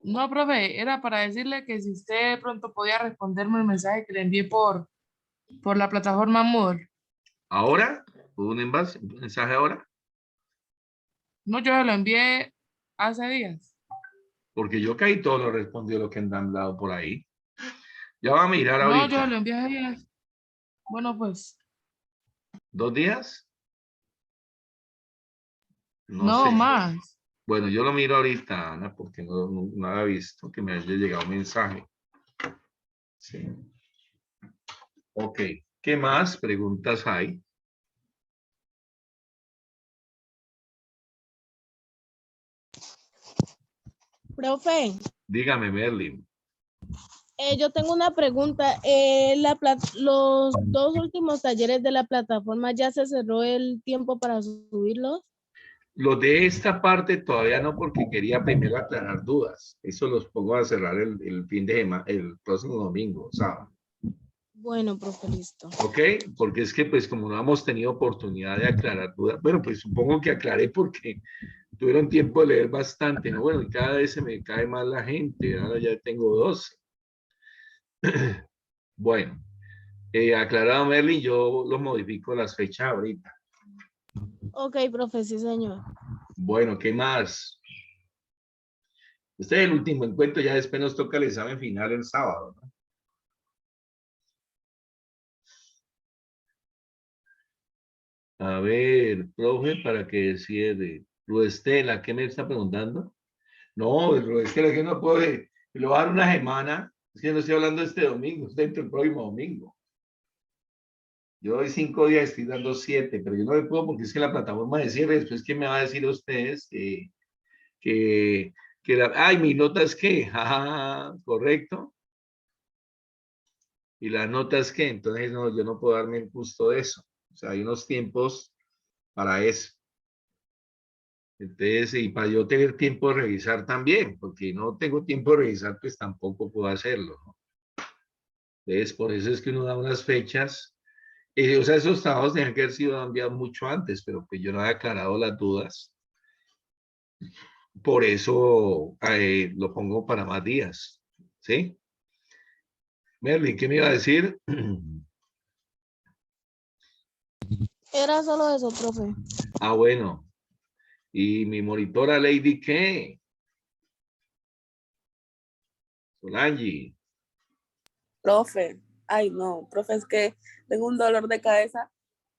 [SPEAKER 7] no, profe, era para decirle que si usted pronto podía responderme el mensaje que le envié por la plataforma Moodle.
[SPEAKER 1] ¿Ahora? ¿Hubo un mensaje ahora?
[SPEAKER 7] No, yo se lo envié hace días.
[SPEAKER 1] Porque yo caí todo lo respondió lo que han dado por ahí. Ya va a mirar
[SPEAKER 7] No,
[SPEAKER 1] ahorita.
[SPEAKER 7] yo lo envié hace días. Bueno, pues.
[SPEAKER 1] ¿2 días?
[SPEAKER 7] No,
[SPEAKER 1] sé.
[SPEAKER 7] más.
[SPEAKER 1] Bueno, yo lo miro ahorita, Ana, porque no había visto que me haya llegado un mensaje. Sí. Ok. ¿Qué más preguntas hay?
[SPEAKER 3] Profe,
[SPEAKER 1] Dígame, Merlin.
[SPEAKER 3] yo tengo una pregunta. Los 2 últimos talleres de la plataforma, ¿ya se cerró el tiempo para subirlos?
[SPEAKER 1] Los de esta parte todavía no, porque quería primero aclarar dudas. Eso los pongo a cerrar el fin de semana, el próximo domingo, sábado.
[SPEAKER 3] Bueno, profe, listo.
[SPEAKER 1] ¿Ok? Porque es que pues como no hemos tenido oportunidad de aclarar dudas, bueno, pues supongo que aclaré porque tuvieron tiempo de leer bastante, ¿no? Bueno, y cada vez se me cae más la gente, ahora ya tengo 12. Bueno, aclarado Merlin, yo lo modifico las fechas ahorita.
[SPEAKER 3] Ok, profe, sí, señor.
[SPEAKER 1] Bueno, ¿qué más? Este es el último encuentro, ya después nos toca el examen final el sábado, ¿no? A ver, profe, para que cierre. Ruestela, ¿qué me está preguntando? No, Ruestela, que no puedo, le voy a dar una semana. Es que no estoy hablando este domingo, estoy dentro del próximo domingo. Yo doy 5 días, estoy dando 7, pero yo no le puedo porque es que la plataforma de cierre, después, ¿qué me va a decir a ustedes? Que ay, mi nota es que, jaja, correcto. Y las notas que, entonces no, yo no puedo darme el gusto de eso. O sea, hay unos tiempos para eso. Entonces, y para yo tener tiempo de revisar también, porque no tengo tiempo de revisar, pues tampoco puedo hacerlo, ¿no? Entonces, por eso es que uno da unas fechas. O sea, esos trabajos tenían que haber sido enviados mucho antes, pero pues yo no había aclarado las dudas. Por eso lo pongo para más días, ¿sí? Merlin, ¿qué me iba a decir?
[SPEAKER 3] Era solo eso, profe.
[SPEAKER 1] Ah, bueno. ¿Y mi monitora Lady qué? Solange.
[SPEAKER 6] Profe. Ay, no, profe, es que tengo un dolor de cabeza,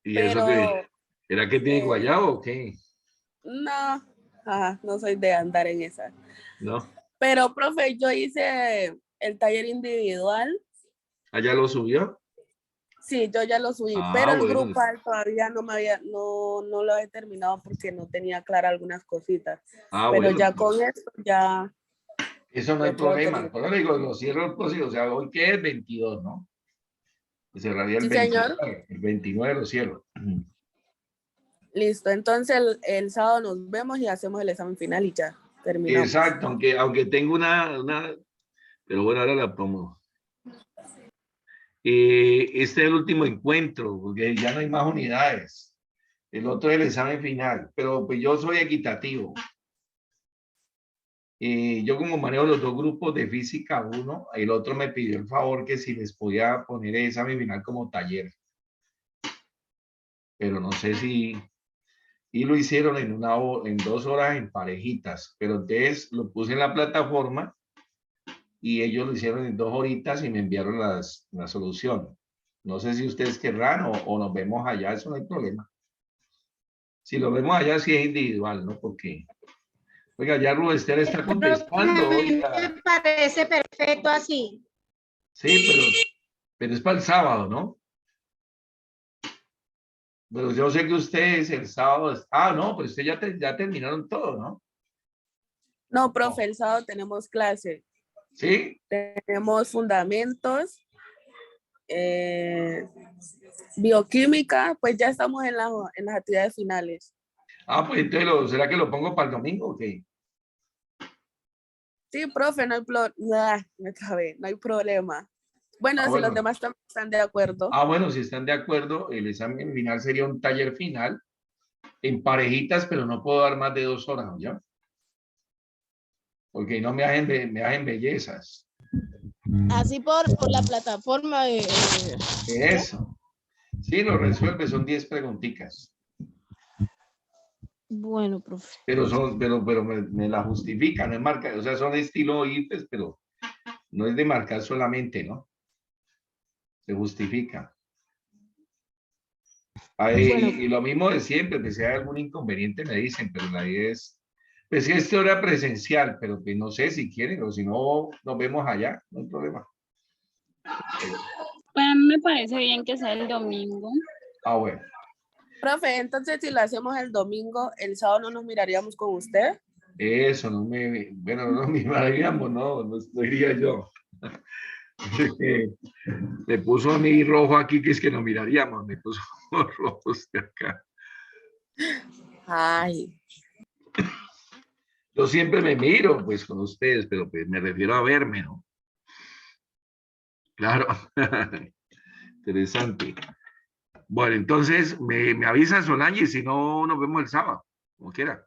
[SPEAKER 1] ¿Y eso
[SPEAKER 6] pero
[SPEAKER 1] qué? ¿Era que tiene
[SPEAKER 6] eh,
[SPEAKER 1] guayabo o qué?
[SPEAKER 6] no, ajá, no soy de andar en esa.
[SPEAKER 1] No.
[SPEAKER 6] Pero, profe, yo hice el taller individual.
[SPEAKER 1] ¿Allá lo subió?
[SPEAKER 6] Sí, yo ya lo subí,
[SPEAKER 1] Ah,
[SPEAKER 6] pero el
[SPEAKER 1] bueno.
[SPEAKER 6] grupal todavía no lo he terminado porque no tenía clara algunas cositas.
[SPEAKER 1] Ah,
[SPEAKER 6] Pero
[SPEAKER 1] bueno.
[SPEAKER 6] ya con esto ya
[SPEAKER 1] Eso no hay
[SPEAKER 6] lo puedo
[SPEAKER 1] problema.
[SPEAKER 6] terminar.
[SPEAKER 1] Por eso digo, lo cierro el próximo. O sea, hoy que es 22, ¿no? Se cerraría el
[SPEAKER 6] Sí, señor.
[SPEAKER 1] 29. El 29 lo cierro.
[SPEAKER 6] Listo. Entonces el sábado nos vemos y hacemos el examen final y ya terminamos.
[SPEAKER 1] Exacto, aunque tengo una, pero bueno, ahora la pongo. Este es el último encuentro, porque ya no hay más unidades. El otro es el examen final, pero pues yo soy equitativo. Yo como manejo los dos grupos de física 1, el otro me pidió el favor que si les podía poner el examen final como taller. Pero no sé si... Y lo hicieron en 2 horas en parejitas, pero entonces lo puse en la plataforma y ellos lo hicieron en 2 horitas y me enviaron la solución. No sé si ustedes querrán o nos vemos allá, eso no hay problema. Si lo vemos allá, sí es individual, ¿no? Porque, oiga, ya Rubester está contestando, oiga.
[SPEAKER 8] Me parece perfecto así.
[SPEAKER 1] Sí, pero es para el sábado, ¿no? Pero yo sé que ustedes el sábado... Ah, no, pues ustedes ya terminaron todo, ¿no?
[SPEAKER 6] No, profe, el sábado tenemos clase.
[SPEAKER 1] ¿Sí?
[SPEAKER 6] Tenemos fundamentos, bioquímica, pues ya estamos en las actividades finales.
[SPEAKER 1] Ah, pues entonces, ¿será que lo pongo para el domingo o qué?
[SPEAKER 6] Sí, profe, no hay problema. Bueno,
[SPEAKER 1] Ah,
[SPEAKER 6] si los
[SPEAKER 1] bueno.
[SPEAKER 6] demás están de acuerdo.
[SPEAKER 1] Ah, bueno, si están de acuerdo, el examen final sería un taller final en parejitas, pero no puedo dar más de 2 horas, ¿ya? Porque no me hacen bellezas.
[SPEAKER 3] Así por la plataforma de...
[SPEAKER 1] Eso. Sí, lo resuelve, son 10 preguntitas.
[SPEAKER 3] Bueno, profe.
[SPEAKER 1] Pero me la justifican, no es marca, o sea, son estilo IFES, pero no es de marcar solamente, ¿no? Se justifica. Ahí,
[SPEAKER 3] Bueno.
[SPEAKER 1] y lo mismo de siempre, que si hay algún inconveniente me dicen, pero la idea es, pues que es hora presencial, pero que no sé si quieren o si no, nos vemos allá, no hay problema.
[SPEAKER 9] Pues a mí me parece bien que sea el domingo.
[SPEAKER 1] Ah, bueno.
[SPEAKER 6] Profe, entonces si lo hacemos el domingo, el sábado no nos miraríamos con usted.
[SPEAKER 1] Eso, bueno, no nos miraríamos, no diría yo. Me puso a mí rojo aquí, que es que nos miraríamos, me puso rojo de acá.
[SPEAKER 6] Ay,
[SPEAKER 1] Yo siempre me miro, pues, con ustedes, pero pues me refiero a verme, ¿no? Claro. Interesante. Bueno, entonces me avisa Solange, si no nos vemos el sábado, como quiera.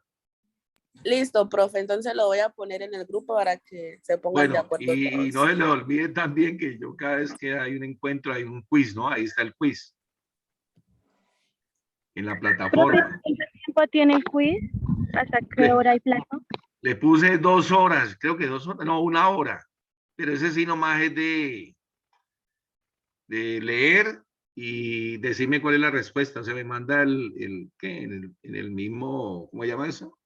[SPEAKER 6] Listo, profe. Entonces lo voy a poner en el grupo para que se pongan de
[SPEAKER 1] Bueno,
[SPEAKER 6] acuerdo
[SPEAKER 1] y no
[SPEAKER 6] todos.
[SPEAKER 1] se les olvide también que yo cada vez que hay un encuentro hay un quiz, ¿no? Ahí está el quiz. En la plataforma.
[SPEAKER 5] ¿Cuánto tiempo tiene el quiz? ¿Hasta qué
[SPEAKER 1] Le,
[SPEAKER 5] hora hay plazo?
[SPEAKER 1] le puse 2 horas, creo que 2 horas, no, 1 hora. Pero ese sí nomás es de leer y decirme cuál es la respuesta. O sea, me manda ¿qué? En el mismo, ¿cómo se llama eso?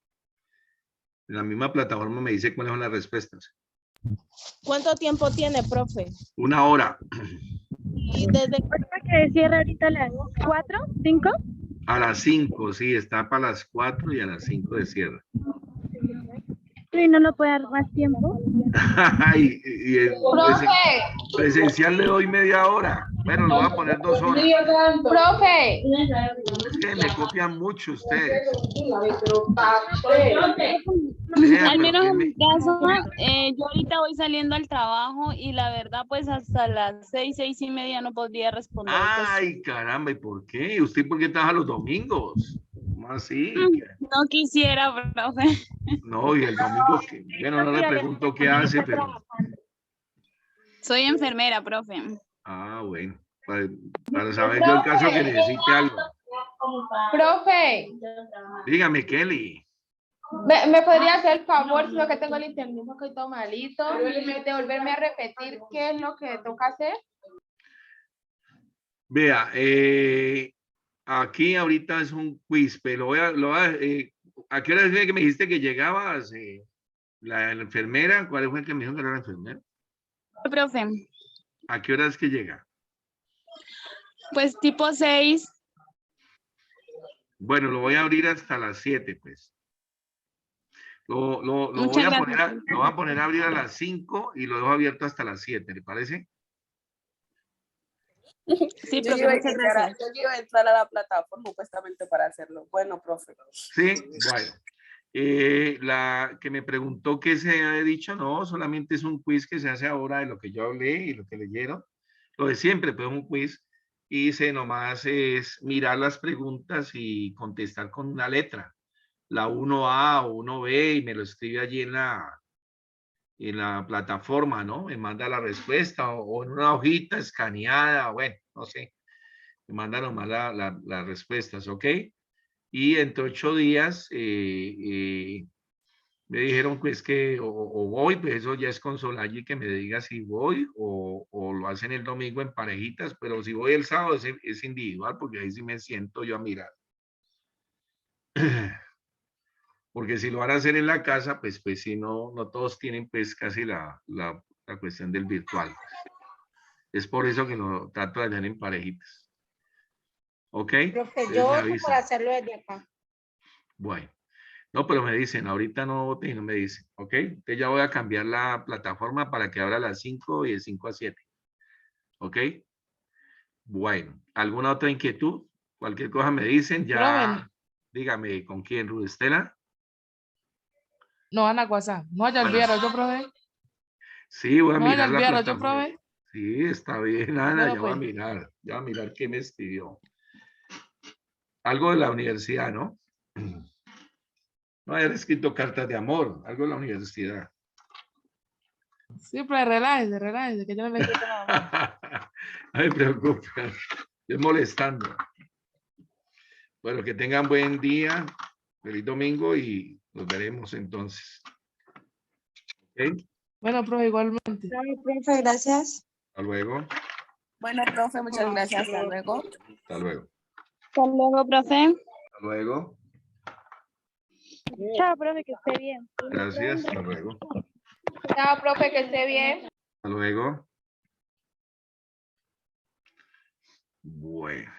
[SPEAKER 1] En la misma plataforma me dice cuáles son las respuestas.
[SPEAKER 3] ¿Cuánto tiempo tiene, profe?
[SPEAKER 1] 1 hora.
[SPEAKER 3] Y desde
[SPEAKER 5] Que cierra ahorita a las 4, 5.
[SPEAKER 1] A las 5, sí, está para las 4 y a las 5 de cierre.
[SPEAKER 5] ¿Y no lo puede dar más tiempo?
[SPEAKER 1] y el presencial le doy media hora. Bueno, lo voy a poner 2 horas.
[SPEAKER 2] Profe.
[SPEAKER 1] Es que me copian mucho ustedes.
[SPEAKER 9] Al menos en mi caso, yo ahorita voy saliendo al trabajo y la verdad, pues hasta las 6:30 no podría responder.
[SPEAKER 1] Ay, caramba, ¿y por qué? ¿Usted por qué trabaja los domingos? ¿Cómo así?
[SPEAKER 9] No quisiera, profe.
[SPEAKER 1] No, y el domingo, bueno, no le pregunto qué hace, pero...
[SPEAKER 9] Soy enfermera, profe.
[SPEAKER 1] Ah, bueno, para saber yo el caso que necesite algo.
[SPEAKER 2] Profe.
[SPEAKER 1] Dígame, Kelly.
[SPEAKER 2] ¿Me podría hacer el favor, sino que tengo el internet un poquito malito, de volverme a repetir qué es lo que toca hacer?
[SPEAKER 1] Vea, aquí ahorita es un quiz, pero ¿a qué hora es que me dijiste que llegabas? La enfermera, ¿cuál fue el que me dijo que era la enfermera?
[SPEAKER 9] Profe,
[SPEAKER 1] ¿A qué hora es que llega?
[SPEAKER 9] pues tipo 6.
[SPEAKER 1] Bueno, lo voy a abrir hasta las 7, pues. Lo
[SPEAKER 9] Muchas
[SPEAKER 1] voy a
[SPEAKER 9] gracias.
[SPEAKER 1] lo voy a poner a abrir a las 5 y lo dejo abierto hasta las 7, ¿le parece?
[SPEAKER 9] Sí, profe, muchas gracias.
[SPEAKER 6] Yo iba a entrar a la plataforma supuestamente para hacerlo. Bueno, profe.
[SPEAKER 1] Sí, bueno. La que me preguntó qué se había dicho, no, solamente es un quiz que se hace ahora de lo que yo hablé y lo que leyeron. Lo de siempre, pues un quiz. Y nomás es mirar las preguntas y contestar con una letra. La 1A o 1B y me lo escribe allí en la plataforma, ¿no? Me manda la respuesta o en una hojita escaneada, bueno, no sé. Me manda nomás las respuestas, ¿ok? Y entre 8 días me dijeron pues que o voy, pues eso ya es con Solange que me diga si voy o lo hacen el domingo en parejitas, pero si voy el sábado es individual porque ahí sí me siento yo a mirar. Porque si lo van a hacer en la casa, pues si no todos tienen pues casi la cuestión del virtual. Es por eso que lo trato de hacer en parejitas. ¿Ok?
[SPEAKER 8] Profe,
[SPEAKER 1] Entonces
[SPEAKER 8] yo
[SPEAKER 1] me
[SPEAKER 8] opto por
[SPEAKER 1] avisan.
[SPEAKER 8] hacerlo desde acá.
[SPEAKER 1] Bueno. No, pero me dicen, ahorita no voten y no me dicen, ¿ok? Entonces ya voy a cambiar la plataforma para que abra a las 5 y de 5 a 7. ¿Ok? Bueno, ¿alguna otra inquietud? Cualquier cosa me dicen, ya,
[SPEAKER 7] Profe,
[SPEAKER 1] dígame, ¿con quién, Ruth Estela?
[SPEAKER 7] no van a WhatsApp. No vaya a olvidar, yo, profe.
[SPEAKER 1] Sí, voy a
[SPEAKER 7] No vaya a
[SPEAKER 1] mirar la
[SPEAKER 7] olvidar, yo,
[SPEAKER 1] plataforma.
[SPEAKER 7] profe.
[SPEAKER 1] Sí, está bien, Ana,
[SPEAKER 7] Bueno,
[SPEAKER 1] ya voy a
[SPEAKER 7] pues.
[SPEAKER 1] mirar, qué me escribió. Algo de la universidad, ¿no? No haber escrito cartas de amor, algo de la universidad.
[SPEAKER 7] Siempre relájese, que yo no le quito nada.
[SPEAKER 1] No me preocupe, estoy molestando. Bueno, que tengan buen día, feliz domingo y nos veremos entonces. ¿Ok?
[SPEAKER 7] Bueno, profe, igualmente.
[SPEAKER 8] Profe, gracias.
[SPEAKER 1] Hasta luego.
[SPEAKER 6] Bueno, profe, muchas gracias. Hasta luego.
[SPEAKER 1] Hasta luego.
[SPEAKER 9] Hasta luego, profe.
[SPEAKER 1] Hasta luego.
[SPEAKER 5] Chao, profe, que esté bien.
[SPEAKER 1] Gracias. Hasta luego.
[SPEAKER 2] Chao, profe, que esté bien.
[SPEAKER 1] Hasta luego. Bueno.